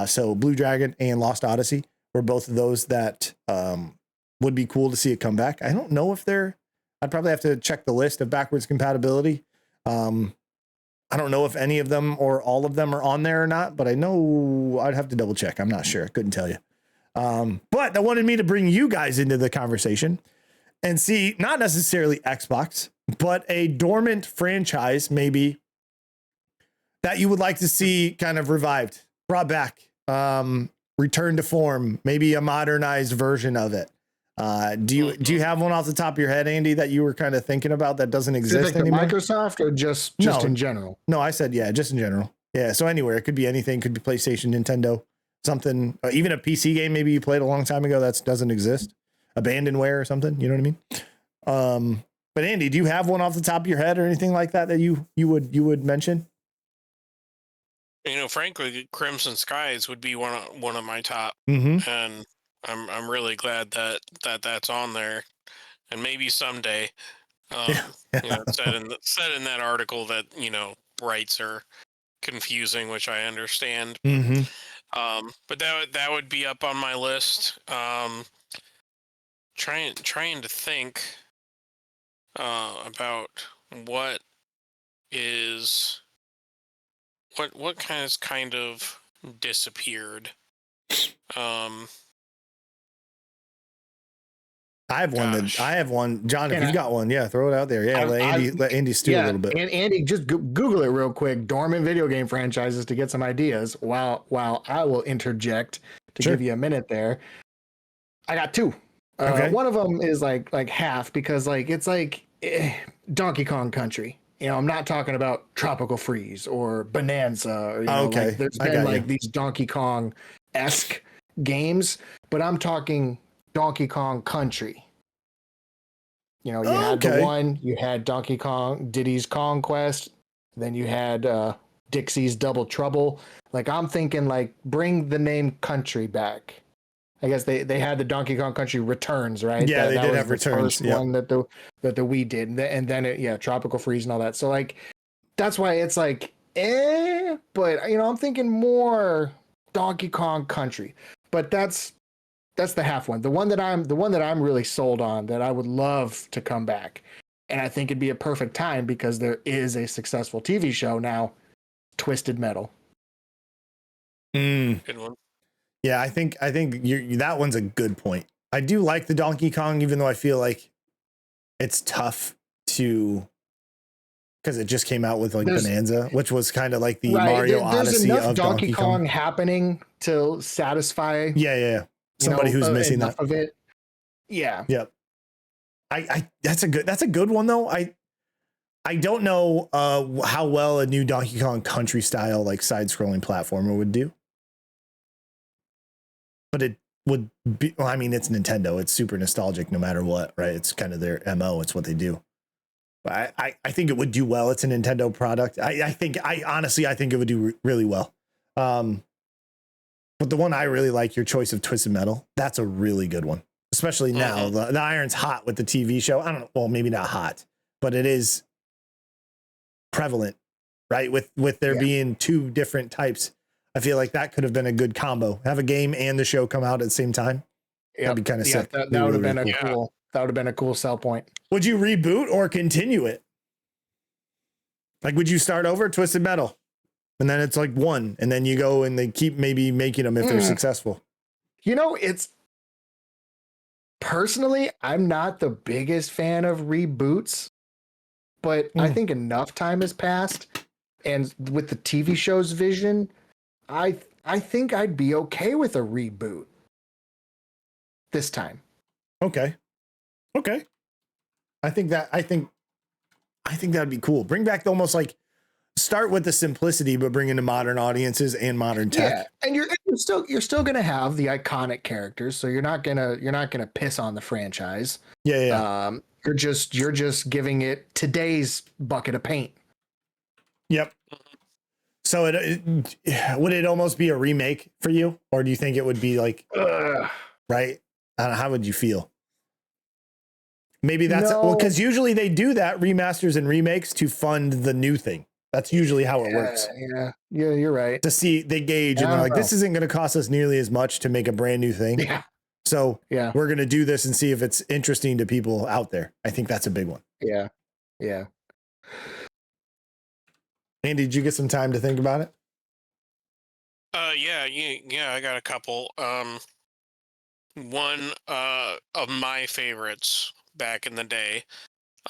So Blue Dragon and Lost Odyssey were both of those that would be cool to see it come back. I don't know if I'd probably have to check the list of backwards compatibility. I don't know if any of them or all of them are on there or not, but I know I'd have to double check. I'm not sure. I couldn't tell you. But I wanted me to bring you guys into the conversation and see not necessarily Xbox, but a dormant franchise maybe that you would like to see kind of revived, brought back, returned to form, maybe a modernized version of it. Do you have one off the top of your head, Andy, that you were kind of thinking about that doesn't exist anymore? Microsoft or just No. in general? No, I said, yeah, just in general. Yeah. So anywhere, it could be anything, could be PlayStation, Nintendo, something, even a PC game maybe you played a long time ago that doesn't exist, abandonware or something. You know what I mean? But Andy, do you have one off the top of your head or anything like that that you would mention? You know, frankly, Crimson Skies would be one of my top, Mm-hmm. and I'm really glad that that's on there, and maybe someday, you know, it said in that article that, you know, rights are confusing, which I understand. Mm-hmm. But that would be up on my list. Trying to think about what kind of disappeared. I have one. I have one. John, if you've got one, yeah, throw it out there. Yeah, let Andy stew a little bit. And Andy, just Google it real quick. Dormant video game franchises to get some ideas. While I will interject to give you a minute there. I got 2. Okay. One of them is like half because it's Donkey Kong Country. You know, I'm not talking about Tropical Freeze or Bonanza. Or, okay. There's been these Donkey Kong-esque games, but I'm talking Donkey Kong Country. You know, you had the one, you had Donkey Kong, Diddy's Conquest, then you had Dixie's Double Trouble. Like, I'm thinking, bring the name Country back. I guess they had the Donkey Kong Country Returns, right? Yeah, they did have the Returns. First one that the Wii did, and then Tropical Freeze and all that. So that's why it's but I'm thinking more Donkey Kong Country. But that's the half one. The one that I'm really sold on that I would love to come back, and I think it'd be a perfect time because there is a successful TV show now, Twisted Metal. Good one. Yeah, I think that one's a good point. I do like the Donkey Kong, even though I feel like it's tough to, because it just came out with Bonanza, which was kind of like the Mario Odyssey of Donkey Kong happening to satisfy. Yeah. Somebody who's missing that of it. Yeah. Yep. I that's a good one though. I don't know how well a new Donkey Kong Country style side-scrolling platformer would do. But it would be, well, I mean, it's Nintendo. It's super nostalgic no matter what, right? It's kind of their MO. It's what they do. But I think it would do well. It's a Nintendo product. I honestly think it would do really well. But the one I really like, your choice of Twisted Metal, that's a really good one. Especially now. The iron's hot with the TV show. I don't know. Well, maybe not hot, but it is prevalent, right? With there being 2 different types. I feel like that could have been a good combo. Have a game and the show come out at the same time. That'd be kind of sick. That would have been cool. That would have been a cool sell point. Would you reboot or continue it? Would you start over Twisted Metal? And then it's 1, and then you go and they keep maybe making them if they're successful. It's personally, I'm not the biggest fan of reboots, but I think enough time has passed, and with the TV show's vision, I think I'd be okay with a reboot this time. Okay. I think that'd be cool. Bring back almost like start with the simplicity, but bring into modern audiences and modern tech. Yeah, and you're still gonna have the iconic characters, so you're not gonna piss on the franchise. Yeah. You're just giving it today's bucket of paint. Yep. So would it almost be a remake for you, or do you think it would be like right? I don't know, how would you feel? Maybe that's because usually they do that remasters and remakes to fund the new thing. That's usually how it works. Yeah, you're right. To see they gauge and they're like, this isn't going to cost us nearly as much to make a brand new thing. Yeah. So we're going to do this and see if it's interesting to people out there. I think that's a big one. Yeah. Andy, did you get some time to think about it? Yeah, I got a couple. One of my favorites back in the day,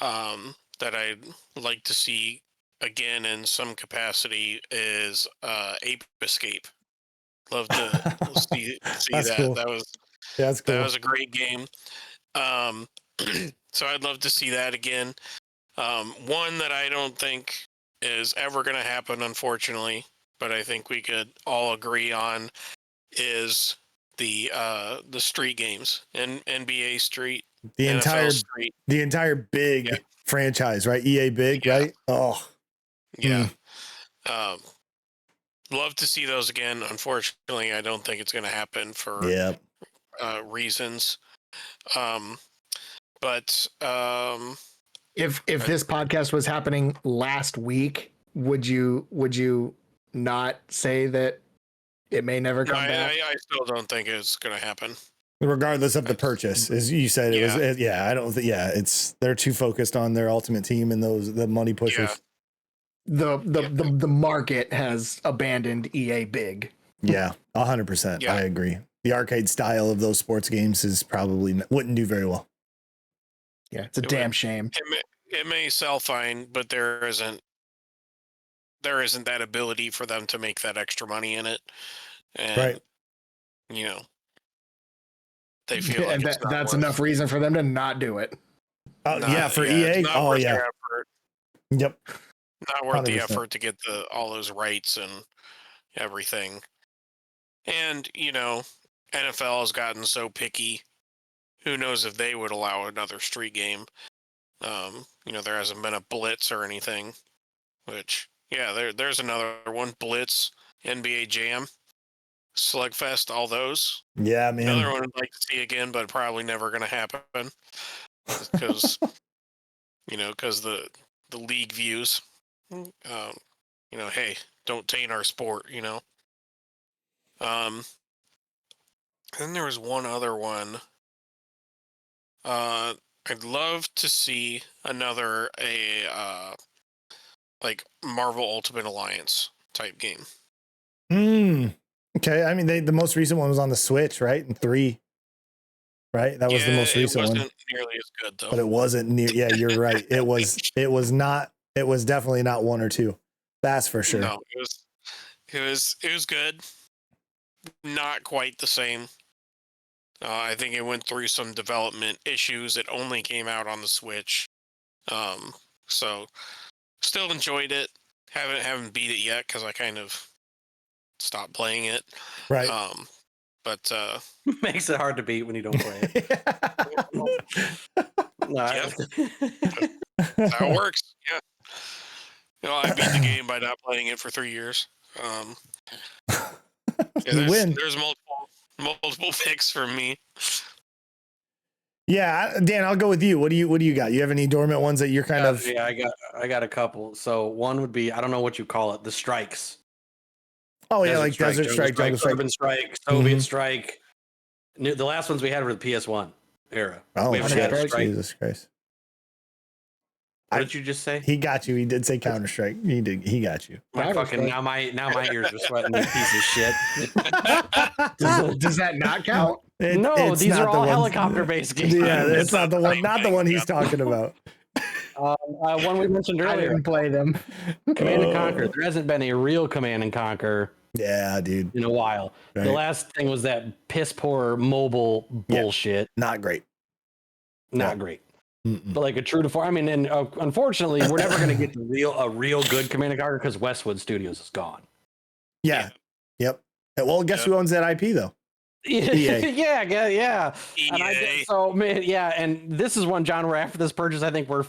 that I'd like to see again in some capacity is Ape Escape. Love to see that. Cool. That's cool. That was a great game. So I'd love to see that again. One that I don't think is ever going to happen, unfortunately, but I think we could all agree on is the street games and NBA Street, the NFL entire big franchise, right? EA Big, right? Oh, yeah. Love to see those again. Unfortunately, I don't think it's going to happen for reasons. But if this podcast was happening last week, would you not say that it may never come back? I still don't think it's going to happen. Regardless of the purchase, as you said, it was. I don't think. Yeah, they're too focused on their ultimate team and the money pushers. The market has abandoned EA Big. Yeah, 100%. I agree. The arcade style of those sports games is probably wouldn't do very well. Yeah, it's a damn shame. It may sell fine, but there isn't that ability for them to make that extra money in it. And, they feel like that's enough reason for them to not do it. For EA. Oh yeah. Yep. Not worth 100%. The effort to get all those rights and everything. And, NFL has gotten so picky. Who knows if they would allow another street game. There hasn't been a Blitz or anything. Which, there's another one. Blitz, NBA Jam, Slugfest, all those. Yeah, man. Another one I'd like to see again, but probably never going to happen. Because, because the league views. Hey, don't taint our sport, Then there was one other one. I'd love to see another like Marvel Ultimate Alliance type game. Okay. I mean, the most recent one was on the Switch, right? And 3. Right? That was the most recent one. It wasn't nearly as good though. But it wasn't near. Yeah, you're right. It was not. It was definitely not 1 or 2. That's for sure. No, it was good. Not quite the same. I think it went through some development issues. It only came out on the Switch. So still enjoyed it. Haven't beat it yet because I kind of stopped playing it. Right. But makes it hard to beat when you don't play it. That's how it works. Yeah. I beat the game by not playing it for 3 years. There's multiple picks for me. Yeah, Dan, I'll go with you. What do you got? You have any dormant ones that you're kind of? Yeah, I got a couple. So one would be, I don't know what you call it, the strikes. Oh yeah, like Desert Strike, Jungle Strike, Urban Strike, Soviet Strike. The last ones we had were the PS1 era. Oh, we Jesus Christ. What did you just say? He got you. He did say Counter-Strike. He got you. My fucking now my ears are sweating. You piece of shit. Does that not count? No, it's these not are the all one- helicopter-based games. Yeah, it's not the one. Not the one he's talking about. One we mentioned I earlier, didn't play them. Command and Conquer. There hasn't been a real Command and Conquer Yeah, dude. in a while. Right. The last thing was that piss poor mobile bullshit. Not great. Not great. But like a true to form. I mean, and unfortunately, we're never going to get a real good Command and Conquer because Westwood Studios is gone. Yeah. Yep. Well, guess who owns that IP though? EA. yeah. EA. And so man, yeah, and this is one, John, where after this purchase, I think we're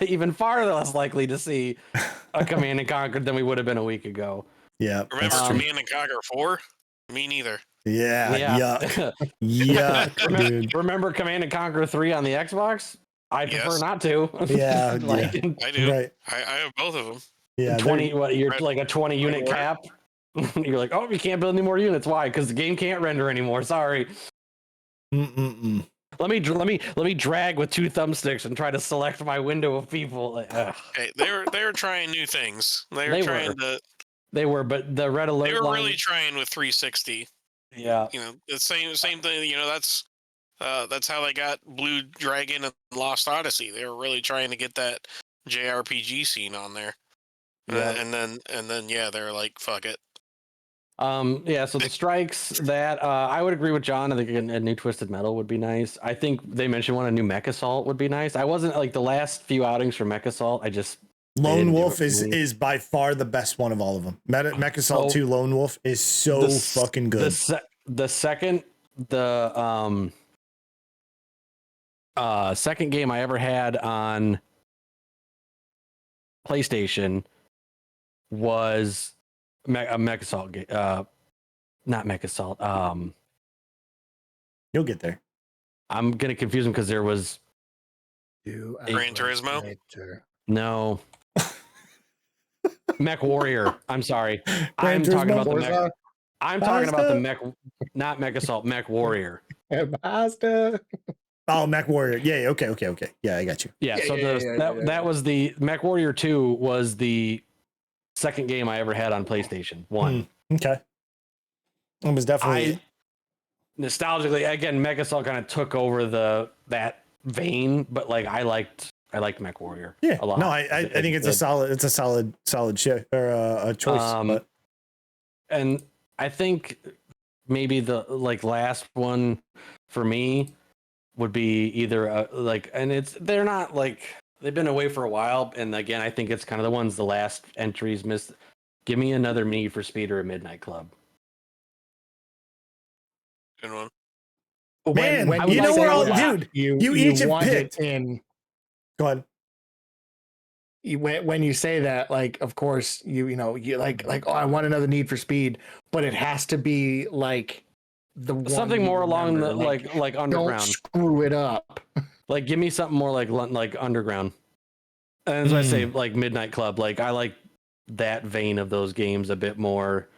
even far less likely to see a Command and Conquer than we would have been a week ago. Yeah. Remember Command and Conquer 4? Me neither. Yeah. Yuck. Yuck, dude. Remember Command and Conquer 3 on the Xbox? I prefer not to. Yeah. I do. Right. I have both of them. Yeah. 20. What? You're like a 20 unit cap. You're like, oh, you can't build any more units. Why? Because the game can't render anymore. Sorry. Let me drag with 2 thumbsticks and try to select my window of people. Like, hey, they were trying new things. They were, but the red alert. They were line, really trying with 360. Yeah. You know, the same thing. You know, that's how they got Blue Dragon and Lost Odyssey. They were really trying to get that JRPG scene on there. Yeah. And then yeah, they're like, fuck it. Yeah, so the strikes that I would agree with John. I think a new Twisted Metal would be nice. I think they mentioned a new Mech Assault would be nice. I wasn't like the last few outings for Mech Assault. Lone Wolf is by far the best one of all of them. Mech Assault 2 Lone Wolf is so fucking good. Second game I ever had on PlayStation was a Mech Assault game. Not Mech Assault. You'll get there. I'm gonna confuse them because there was Gran Turismo. No. Mech Warrior. I'm sorry. I'm talking about the Mech. I'm talking about the Mech, not Mech Assault. Mech Warrior. Basta. Oh, Mech Warrior. Yeah. Okay. Yeah, I got you. Yeah. So that was the Mech Warrior 2 was the second game I ever had on PlayStation 1. Okay. It was definitely nostalgically, again, Mech Assault kind of took over that vein, but like I liked Mech Warrior a lot. No, I think it's a solid shit or a choice. And I think maybe the last one for me would be either they're not they've been away for a while, and again I think it's kind of the ones the last entries missed. Give me another Need for Speed or a Midnight Club. Good one. Man, when you know say what? that, Dude, you each have want picked. it in. Go ahead. When you say that, of course, you oh, I want another Need for Speed, but it has to be like the one something more along the like Underground. Don't screw it up. Like, give me something more like Underground. And as I say, like Midnight Club, I like that vein of those games a bit more.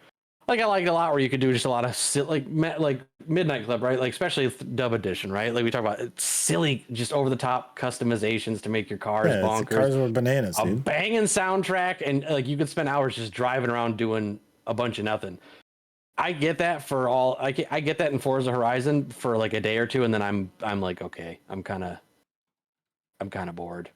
I like a lot where you could do just a lot of like Midnight Club, right? Especially Dub Edition, right? We talk about silly, just over the top customizations to make your cars bonkers. Cars were bananas, dude. A banging soundtrack, and you could spend hours just driving around doing a bunch of nothing. I get that I get that in Forza Horizon for a day or two, and then I'm like, okay, I'm kind of bored.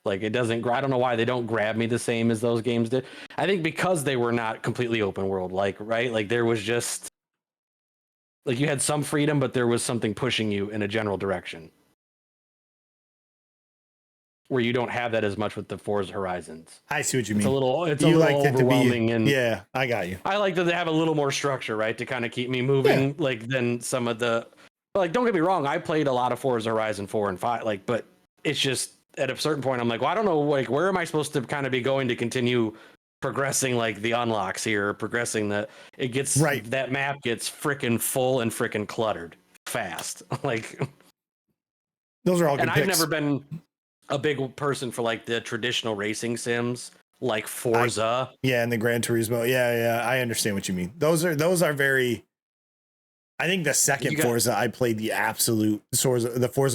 It doesn't. I don't know why they don't grab me the same as those games did. I think because they were not completely open world, right? There was just you had some freedom, but there was something pushing you in a general direction. Where you don't have that as much with the Forza Horizons. I see what you mean. It's a little overwhelming, and yeah, I got you. I like to have a little more structure, right, to kind of keep me moving. Than some of the don't get me wrong, I played a lot of Forza Horizon 4 and 5, but it's just. At a certain point, I'm like, well, I don't know, where am I supposed to kind of be going to continue progressing, the unlocks here, progressing that that map gets freaking full and freaking cluttered fast. Those are all good and picks. I've never been a big person for the traditional racing sims like Forza. And the Gran Turismo. Yeah, I understand what you mean. Those are very. I think the second Forza I played the absolute Forza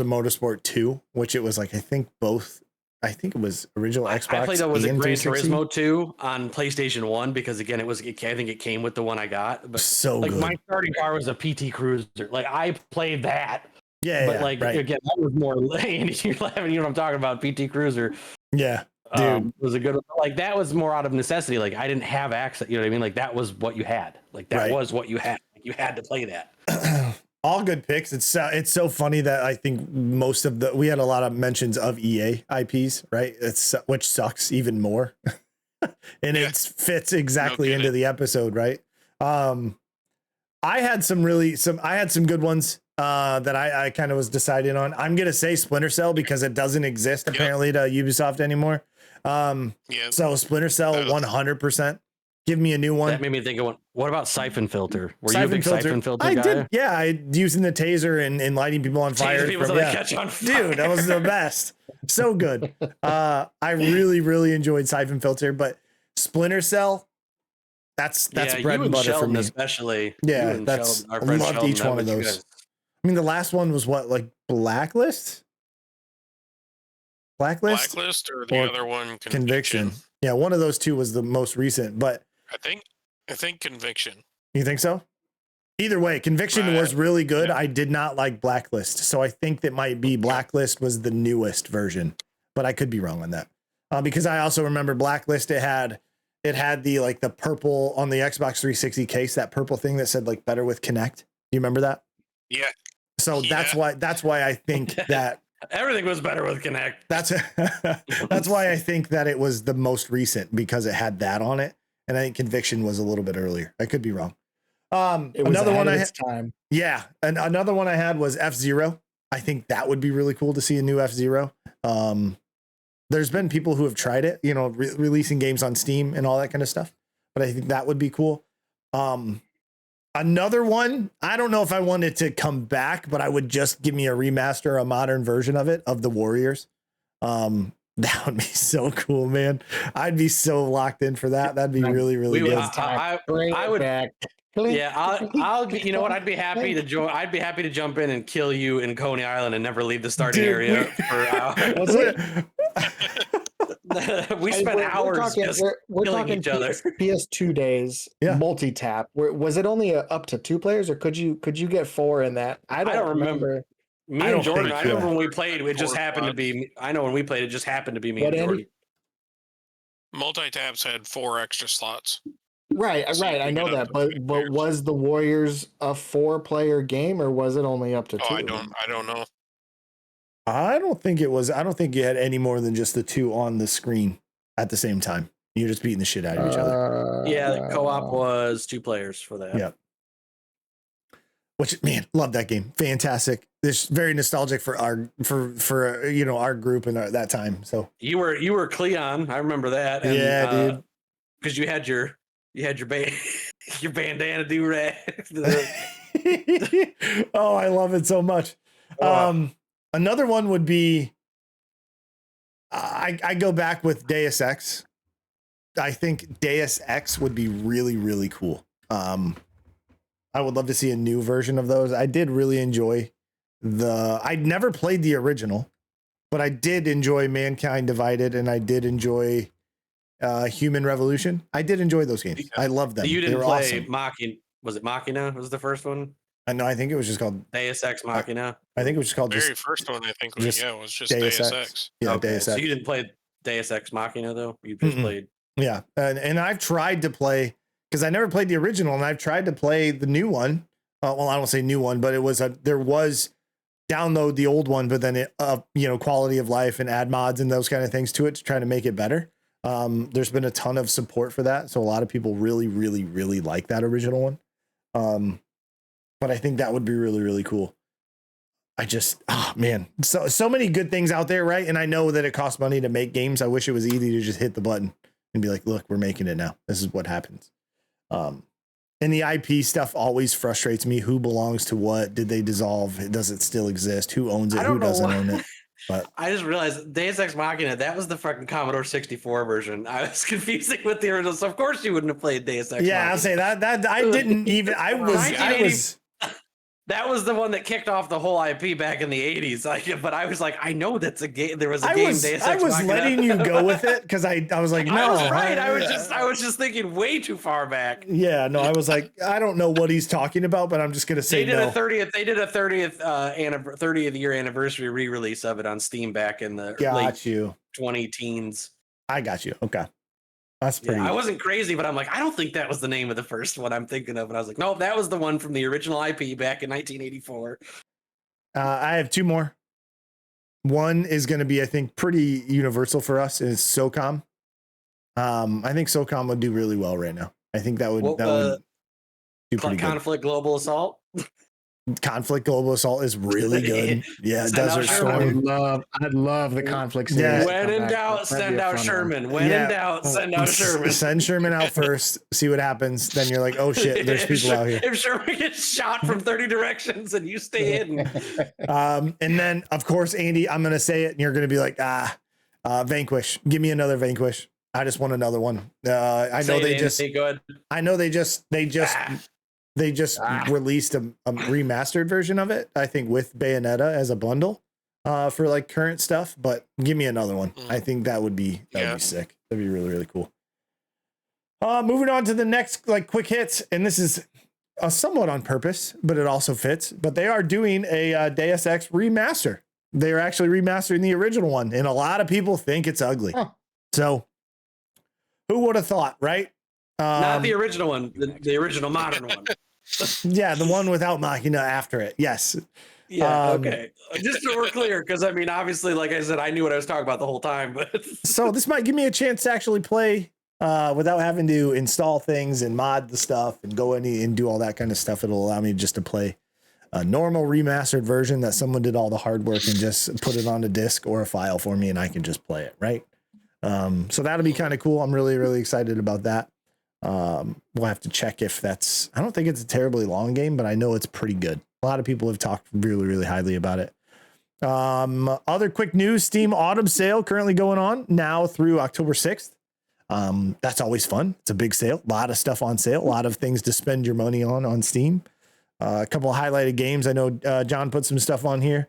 Motorsport 2, which it was I think both I think it was original Xbox. I played that was a and Gran 360. Turismo 2 on PlayStation 1 because again I think it came with the one I got. But So like good. my starting car was a PT Cruiser. Like I played that. Yeah, But yeah, like right. again, that was more you're laughing, you know what I'm talking about. PT Cruiser. Yeah, dude. Was a good one. Like that was more out of necessity. Like I didn't have access, you know what I mean? Like that was what you had. Like that Right. was what you had. Like, you had to play that. All good picks. It's so funny that I think most of we had a lot of mentions of EA IPs, right? Which sucks even more. And Yeah. it fits exactly No into kidding. the episode, right? I had some good ones that I kind of was deciding on. I'm gonna say Splinter Cell because it doesn't exist apparently to Ubisoft anymore. Yeah. So Splinter Cell 100%. Give me a new one. That made me think of one. What about Siphon Filter? Were you a Siphon big filter. Siphon Filter I guy? did. Yeah, I using the taser and lighting people on fire. Tasing people so they catch on fire. Dude, that was the best. So good. I really enjoyed Siphon Filter, but Splinter Cell, that's bread you and butter Sheldon for me. especially. Yeah, you and that's Sheldon, our I friend loved Sheldon, each that one of was you those. guys. I mean, the last one was what, like Blacklist? Blacklist or the Or other one, Conviction. Yeah, one of those two was the most recent, but I think Conviction. you think so? Either way, Conviction was really good. I did not like Blacklist, so I think that might be Blacklist was the newest version, but I could be wrong on that. Because I also remember Blacklist. It had the like the purple on the Xbox 360 case, that purple thing that said like better with Kinect. You remember that? Yeah. So that's why I think that Everything was better with Connect. that's why I think that it was the most recent because it had that on it, and I think Conviction was a little bit earlier. I could be wrong. It was Another one ahead I of its time. Yeah, and another one I had was F-Zero. I think that would be really cool to see a new F-Zero. There's been people who have tried it, you know, releasing games on Steam and all that kind of stuff, but I think that would be cool. Another one, I don't know if I wanted to come back, but I would just give me a remaster, a modern version of it, of the Warriors. That would be so cool, man. I'd be so locked in for that. That'd be really good. I would. Back. Yeah, I'll. You know what? I'd be happy to join. I'd be happy to jump in and kill you in Coney Island and never leave the starting area for hours. We spent hours just killing each other. PS2 days, multi-tap. Was it only up to 2 players, or could you get 4 in that? I don't remember. Me and Jordan. I remember when we played. It just happened to be. I know when we played, it just happened to be me and Jordan. Multi-taps had 4 extra slots. Right. I know that, but was the Warriors a 4-player game, or was it only up to 2? I don't know. I don't think it was. I don't think you had any more than just the 2 on the screen at the same time. You're just beating the shit out of each other. Yeah, the co-op was 2 players for that. Yeah. Which, man, love that game. Fantastic. It's very nostalgic for our you know, our group and that time. So you were Cleon. I remember that. And, yeah, dude. Because you had your your bandana do-rag. Oh, I love it so much. Wow. Another one would be I go back with Deus Ex. I think Deus Ex would be really cool. I would love to see a new version of those. I did really enjoy I'd never played the original, but I did enjoy Mankind Divided, and I did enjoy Human Revolution. I did enjoy those games. I loved them. You didn't they were play awesome. Machina. Was it Machina? Was the first one? I think it was just called Deus Ex Machina. I think it was just called The very first one I think was just Deus Ex. Yeah, Okay, Deus Ex. So you didn't play Deus Ex Machina though? You just played. Yeah, and I've tried to play because I never played the original, and I've tried to play the new one. Well, I don't say new one, but there was download the old one, but then it you know, quality of life and add mods and those kind of things to it to try to make it better. There's been a ton of support for that, so a lot of people really like that original one. But I think that would be really cool. I just, man, so many good things out there, right? And I know that it costs money to make games. I wish it was easy to just hit the button and be like, look, we're making it now. This is what happens. And the IP stuff always frustrates me. Who belongs to what? Did they dissolve? Does it still exist? Who owns it? Who doesn't own it? But I just realized Deus Ex Machina, that was the fucking Commodore 64 version. I was confusing with the original, so of course you wouldn't have played Deus Ex Machina. Yeah, I'll say that I didn't even. I was That was the one that kicked off the whole IP back in the 80s. Like, but I was like, I know that's a game. There was a game. Deus Ex I was Machina. letting you go with it because I was like, no, I was right. I was just thinking way too far back. Yeah, no, I was like, I don't know what he's talking about, but I'm just gonna say They did no. a 30th year anniversary re-release of it on Steam back in the late 20 teens. I got you. Okay. That's pretty. Yeah, I wasn't crazy, but I'm like, I don't think that was the name of the first one I'm thinking of. And I was like, no, that was the one from the original IP back in 1984. I have two more. One is going to be, I think, pretty universal for us is SOCOM. I think SOCOM would do really well right now. I think that would do pretty good. Conflict Global Assault. Conflict Global Assault is really good. Yeah, Desert Storm. I'd love the conflict series. When in doubt, send out Sherman. When in doubt, send out Sherman. Send Sherman out first, see what happens. Then you're like, oh shit, there's people out here. If Sherman gets shot from 30 directions and you stay hidden. And then, of course, Andy, I'm going to say it and you're going to be like, Vanquish. Give me another Vanquish. I just want another one. I know they just released a remastered version of it, I think with Bayonetta as a bundle for like current stuff, but give me another one. I think that would be sick. That'd be really, really cool. Moving on to the next like quick hits, and this is somewhat on purpose, but it also fits, but they are doing a Deus Ex remaster. They're actually remastering the original one, and a lot of people think it's ugly. So who would have thought, right? Not the original one, the original modern one. Yeah, the one without Machina after it. Yes. Yeah. Okay. Just so we're clear, because I mean, obviously, like I said, I knew what I was talking about the whole time. But so this might give me a chance to actually play without having to install things and mod the stuff and go in and do all that kind of stuff. It'll allow me just to play a normal remastered version that someone did all the hard work and just put it on a disc or a file for me, and I can just play it. Right. So that'll be kind of cool. I'm really, really excited about that. We'll have to check if that's, I don't think it's a terribly long game, but I know it's pretty good. A lot of people have talked really, really highly about it. Other quick news, Steam Autumn Sale currently going on now through October 6th. That's always fun. It's a big sale, a lot of stuff on sale, a lot of things to spend your money on Steam. A couple of highlighted games. I know John put some stuff on here.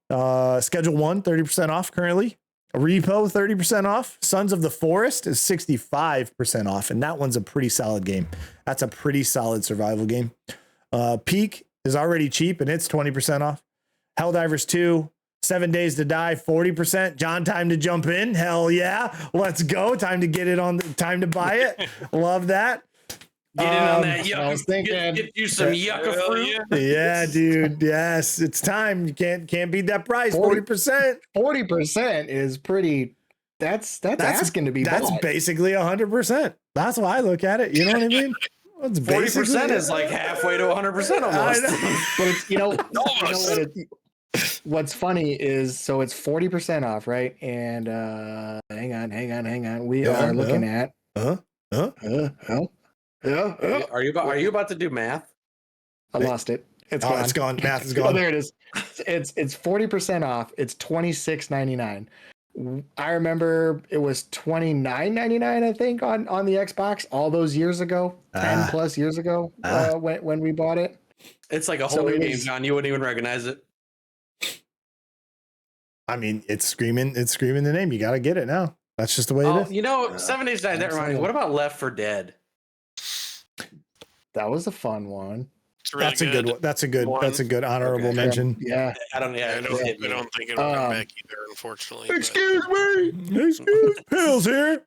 Schedule 1, 30% off currently. Repo 30% off. Sons of the Forest is 65% off, and that one's a pretty solid game. That's a pretty solid survival game. Peak is already cheap and it's 20% off. Helldivers 2, 7 Days to Die, 40%. John, time to jump in. Hell yeah, let's go. Time to get it on. Time to buy it. Love that. Get in on that yucca. I was thinking, get you some yucca fruit. Yeah, dude. Yes, it's time. You can't beat that price. 40%. 40% is pretty. That's asking to be. That's bought. Basically 100%. That's why I look at it. You know what I mean? 40% is like halfway to 100% almost. But it's what's funny is so it's 40% off, right? And hang on. We are looking at. Are you about to do math? I lost it. It's gone. Math is gone. Oh, there it is. It's 40% off. It's $26.99. I remember it was $29.99, I think, on the Xbox all those years ago, 10 plus years ago, when we bought it. It's like a whole new game, John. You wouldn't even recognize it. I mean, it's screaming the name. You got to get it now. That's just the way it is. You know, 7 Days to Die, that reminds me. What about Left 4 Dead? That was a fun one. Really that's a good one. That's a good honorable mention. Yeah. I don't think it'll come back either, unfortunately. Excuse Pills here.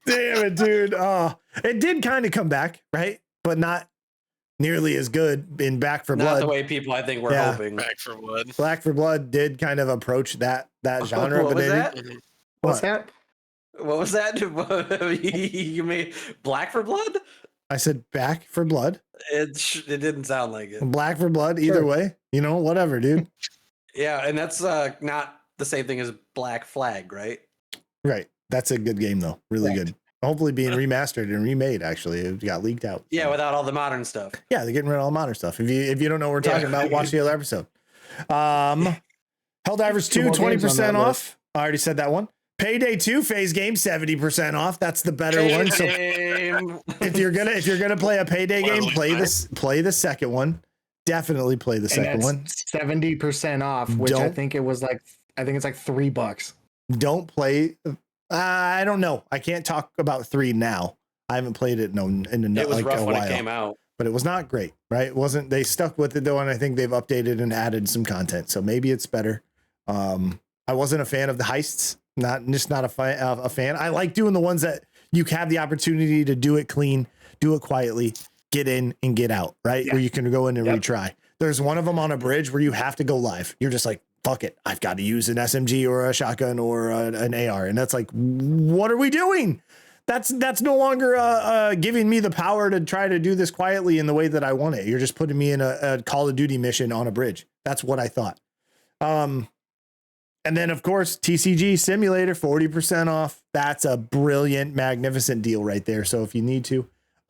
Damn it, dude. It did kind of come back, right? But not nearly as good in Back 4 Blood. Not the way people I think were hoping. Back 4 Blood. Back 4 Blood did kind of approach that genre. What was that? What's that? What was that? You made Black 4 Blood? I said Back 4 Blood. It didn't sound like it. Black 4 Blood, either way. You know, whatever, dude. Yeah, and that's not the same thing as Black Flag, right? Right. That's a good game, though. Really good. Hopefully being remastered and remade, actually. It got leaked out. Yeah, without all the modern stuff. Yeah, they're getting rid of all the modern stuff. If you don't know what we're talking about, watch the other episode. Helldivers 2, 20% off. I already said that one. Payday 2 phase game 70% off. That's the better one. So if you're gonna play a Payday game, play the second one. Definitely play the second one. 70% off, which I think it's like $3. Don't play. I don't know. I can't talk about 3 now. I haven't played it in it was like rough a when while. it came out, but it was not great, right? It wasn't. They stuck with it though, and I think they've updated and added some content, so maybe it's better. I wasn't a fan of the heists. Not a fan. I like doing the ones that you have the opportunity to do it clean, do it quietly, get in and get out, right? Yeah. Where you can go in and retry. There's one of them on a bridge where you have to go live. You're just like, fuck it. I've got to use an SMG or a shotgun or an AR. And that's like, what are we doing? That's no longer giving me the power to try to do this quietly in the way that I want it. You're just putting me in a Call of Duty mission on a bridge. That's what I thought. And then, of course, TCG Simulator, 40% off. That's a brilliant, magnificent deal right there. So if you need to,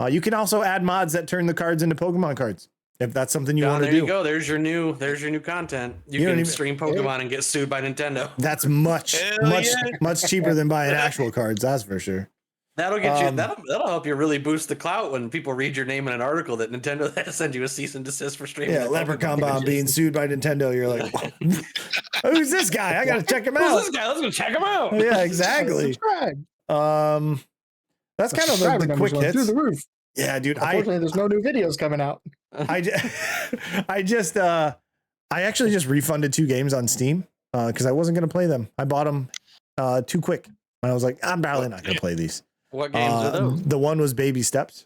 you can also add mods that turn the cards into Pokemon cards. If that's something you want to do. There you go. There's your new content. You can stream Pokemon and get sued by Nintendo. That's much cheaper than buying actual cards. That's for sure. That'll get you. That'll help you really boost the clout when people read your name in an article that Nintendo had to send you a cease and desist for streaming. Yeah, Leprechaun Bomb being sued by Nintendo. You're like, who's this guy? I gotta check him out. Who's this guy? Let's go check him out. Yeah, exactly. That's kind of the quick hits. Through the roof. Yeah, dude. Unfortunately, there's no new videos coming out. I actually just refunded 2 games on Steam because I wasn't gonna play them. I bought them too quick. And I was like, I'm probably not gonna play these. What games are those? The one was Baby Steps.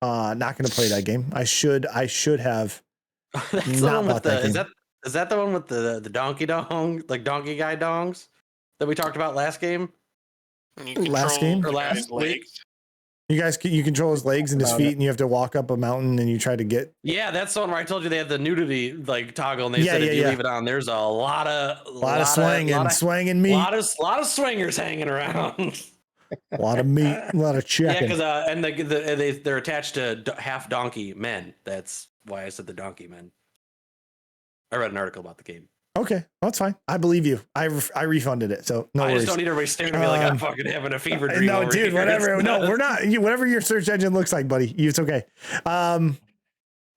Not gonna play that game. I should have. That's the one with the, is that the one with the donkey dong, like donkey guy dongs that we talked about last game? Last game or last week? You control his legs and his feet, and you have to walk up a mountain and you try to get. Yeah, that's the one where I told you they had the nudity like toggle, and they said if you leave it on, there's a lot of swinging meat, lot of swingers hanging around. A lot of meat, a lot of chicken. Yeah, because they're attached to half donkey men. That's why I said the donkey men. I read an article about the game. Okay, that's fine. I believe you. I refunded it, so no worries. I just don't need everybody staring at me like I'm fucking having a fever dream. No, dude, here. Whatever. No, we're not. Whatever your search engine looks like, buddy, it's okay.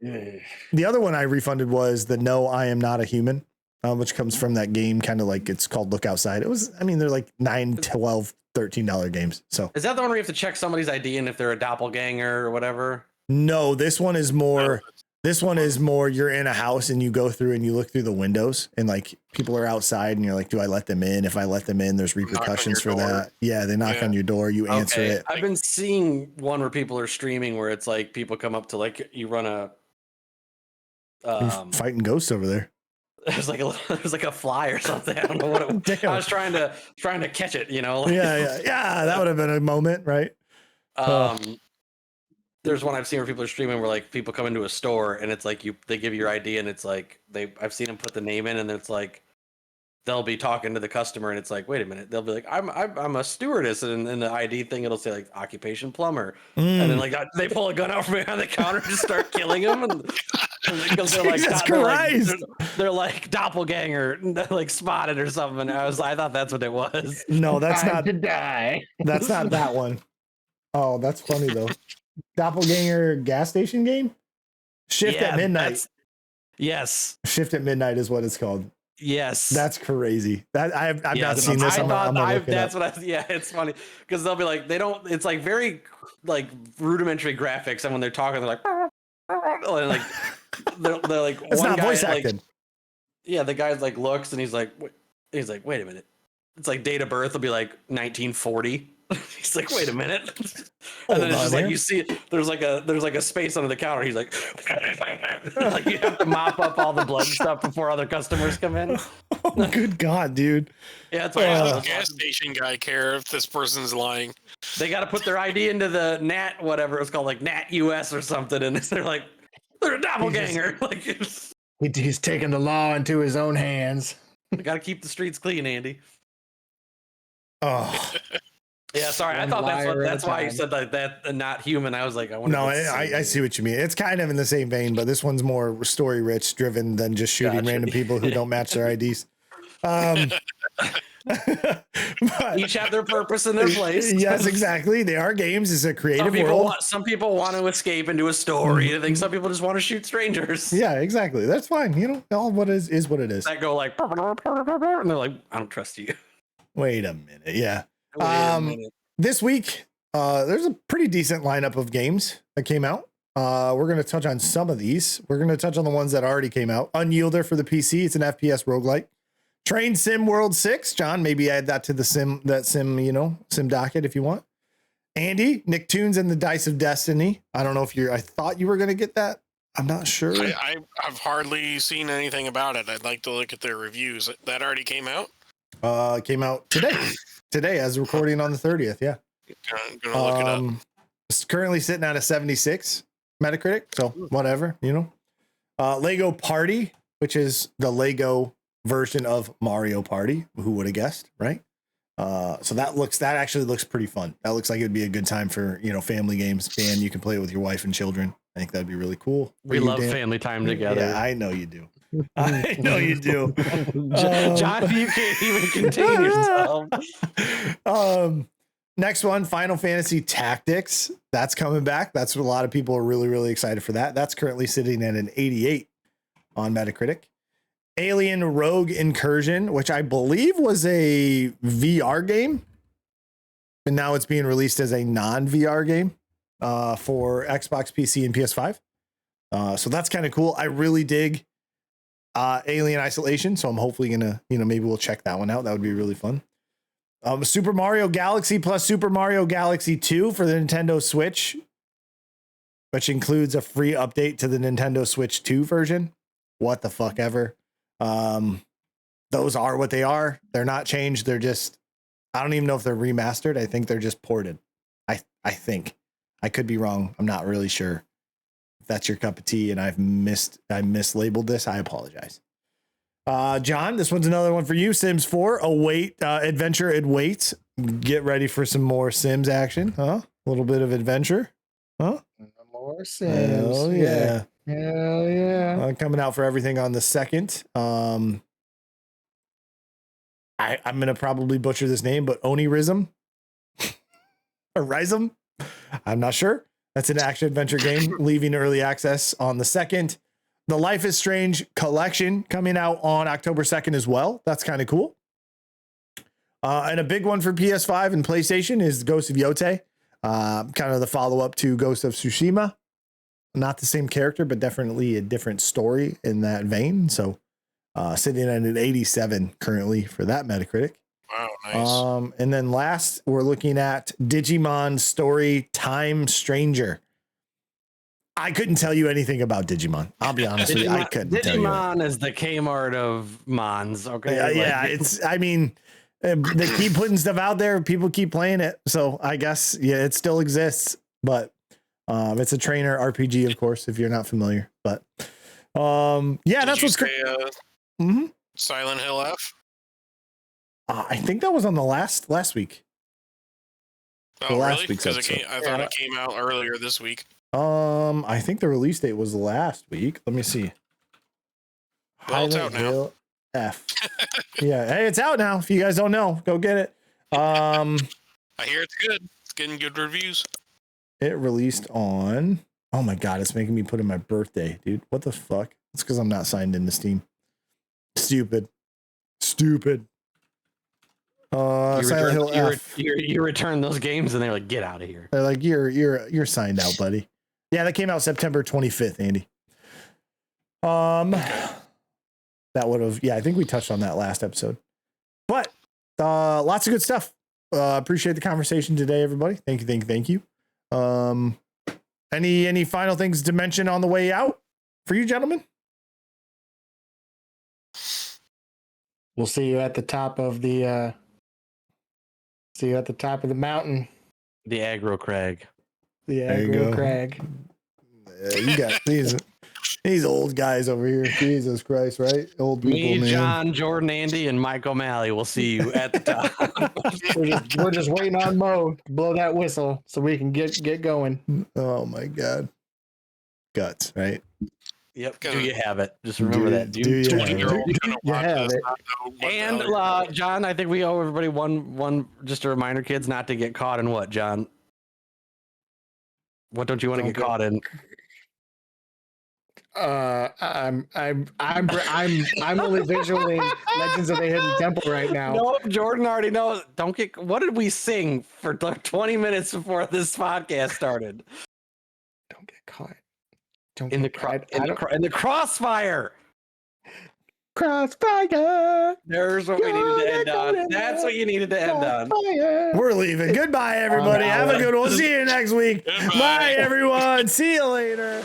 The other one I refunded was the No, I Am Not a Human, which comes from that game, kind of like it's called Look Outside. It was, I mean, they're like $9, $12, $13 games. So is that the one where you have to check somebody's ID and if they're a doppelganger or whatever? No, this one is more. This one is more, you're in a house and you go through and you look through the windows and like people are outside and you're like, do I let them in? If I let them in, there's repercussions for that. Yeah, they knock on your door, you answer it. I've been seeing one where people are streaming where it's like people come up to like you run a fighting ghosts over there. There's like a fly or something. I don't know what it was. I was trying to catch it, you know. Like, yeah. That would have been a moment, right? There's one I've seen where people are streaming where like people come into a store and it's like they give you your ID and it's like I've seen them put the name in and it's like they'll be talking to the customer and it's like, wait a minute, they'll be like, I'm a stewardess, and in the ID thing it'll say like occupation plumber, and then like they pull a gun out from behind the counter and just start killing them, and because they're like doppelganger, like spotted or something. And I thought that's what it was. No, that's Time not to die. That's not that one. Oh, that's funny though. Doppelganger gas station game? Shift at midnight. Yes. Shift at midnight is what it's called. Yes. That's crazy. That I've not seen this. It's funny because they'll be like, it's like very like rudimentary graphics, and when they're talking, they're like, and like they're like, it's one not guy, voice acted. Like, the guy like looks and he's like, wait a minute. It's like date of birth will be like 1940. He's like, wait a minute. And then it's just like you see there's like a space under the counter. He's like, like you have to mop up all the blood stuff before other customers come in. Oh, good God, dude. Yeah, that's why the gas station guy care if this person's lying. They got to put their ID into the NAT, whatever it's called, like NAT US or something, and they're like, they're a doppelganger. He's taking the law into his own hands. You got to keep the streets clean, Andy. Oh. Yeah, sorry. I thought that's why you said that not human. I was like, I see what you mean. It's kind of in the same vein, but this one's more story rich driven than just shooting random people who don't match their IDs. But- Each have their purpose and their place. Yes, exactly. They are games. It's a creative world. Some people want to escape into a story. I think some people just want to shoot strangers. Yeah, exactly. That's fine. You know, all what is what it is. That go like, and they're like, I don't trust you. Wait a minute. Yeah. Wait a minute. This week, there's a pretty decent lineup of games that came out. We're going to touch on some of these. We're going to touch on the ones that already came out. Unyielder for the PC. It's an FPS roguelike. Train Sim World 6. John, maybe add that to the sim docket if you want. Andy, Nicktoons and the Dice of Destiny. I don't know if I thought you were going to get that. I'm not sure. I've hardly seen anything about it. I'd like to look at their reviews. That already came out? Came out today as recording on the 30th. Yeah. Gonna look it up. It's currently sitting at a 76 Metacritic. So whatever, you know. Lego Party, which is the Lego version of Mario Party. Who would have guessed, right? So that actually looks pretty fun. That looks like it'd be a good time for, you know, family games, and you can play it with your wife and children. I think that'd be really cool. We love family time together. Yeah, I know you do. I know you do. John, you can't even contain yourself. Next one, Final Fantasy Tactics. That's coming back. That's what a lot of people are really, really excited for that. That's currently sitting at an 88 on Metacritic. Alien Rogue Incursion, which I believe was a VR game, and now it's being released as a non-VR game for Xbox, PC, and PS5. So that's kind of cool. I really dig Alien Isolation, so I'm hopefully gonna, you know, maybe we'll check that one out. That would be really fun. Super Mario Galaxy plus Super Mario Galaxy 2 for the Nintendo Switch, which includes a free update to the Nintendo Switch 2 version. What the fuck ever. Those are what they are. They're not changed. They're just, I don't even know if they're remastered. I think they're just ported. I think. I could be wrong. I'm not really sure. If that's your cup of tea and I mislabeled this, I apologize. John, this one's another one for you. Sims 4, adventure it waits. Get ready for some more Sims action, huh? A little bit of adventure, huh? More Sims. Hell yeah. Hell yeah. Coming out for everything on the 2nd. I'm gonna probably butcher this name, but Onirism or Rhizom. I'm not sure. That's an action adventure game leaving early access on the 2nd. The Life is Strange collection coming out on October 2nd as well. That's kind of cool. And a big one for PS5 and PlayStation is Ghost of Yotei, kind of the follow-up to Ghost of Tsushima. Not the same character, but definitely a different story in that vein. So sitting at an 87 currently for that Metacritic. Wow, nice. And then last, we're looking at Digimon Story Time Stranger. I couldn't tell you anything about Digimon. I'll be honest with you. I couldn't tell you. Digimon is the Kmart of Mons. Okay. Yeah, it's, I mean, they keep putting stuff out there. People keep playing it. So I guess, yeah, it still exists, but it's a trainer RPG, of course, if you're not familiar. But yeah, that's what's great. Silent Hill F? I think that was on the last week. Oh, last really? week's Because episode. I thought it came out earlier this week. I think the release date was last week. Let me see. Well, it's out now. Hill F. Yeah, hey, it's out now. If you guys don't know, go get it. I hear it's good. It's getting good reviews. It released on. Oh my god, it's making me put in my birthday, dude. What the fuck? It's because I'm not signed into Steam. Stupid. Silent Hill F. You return those games and they're like, get out of here. They're like, you're signed out, buddy. Yeah, that came out September 25th, Andy. That would have, yeah, I think we touched on that last episode. But lots of good stuff. Appreciate the conversation today, everybody. Thank you. Any final things to mention on the way out for you, gentlemen? We'll see you at the top of the mountain. The aggro crag. The There you aggro go. crag. You got these old guys over here. Jesus Christ, right? Old people, Me, man. John, Jordan, Andy, and Mike O'Malley will see you at the top. We're just waiting on Mo to blow that whistle so we can get going. Oh my god. Guts, right? Yep. Gonna- Do you have it? Just remember that. do you have 20-year-old it? gonna You watch have this. it. Not know what the And hell you're John, I think we owe everybody one. Just a reminder, kids, not to get caught in what, John? What don't you want to Don't get get- caught in? I'm only visualing Legends of the Hidden Temple right now. No, Jordan already knows. Don't get. What did we sing for like 20 minutes before this podcast started? Don't get caught. Don't In the get caught. in the crossfire. Crossfire. There's what we needed to end on. That's what you needed to end on. Crossfire. We're leaving. Goodbye, everybody. I'm Have a out. good one. See you next week. Goodbye. Bye, everyone. See you later.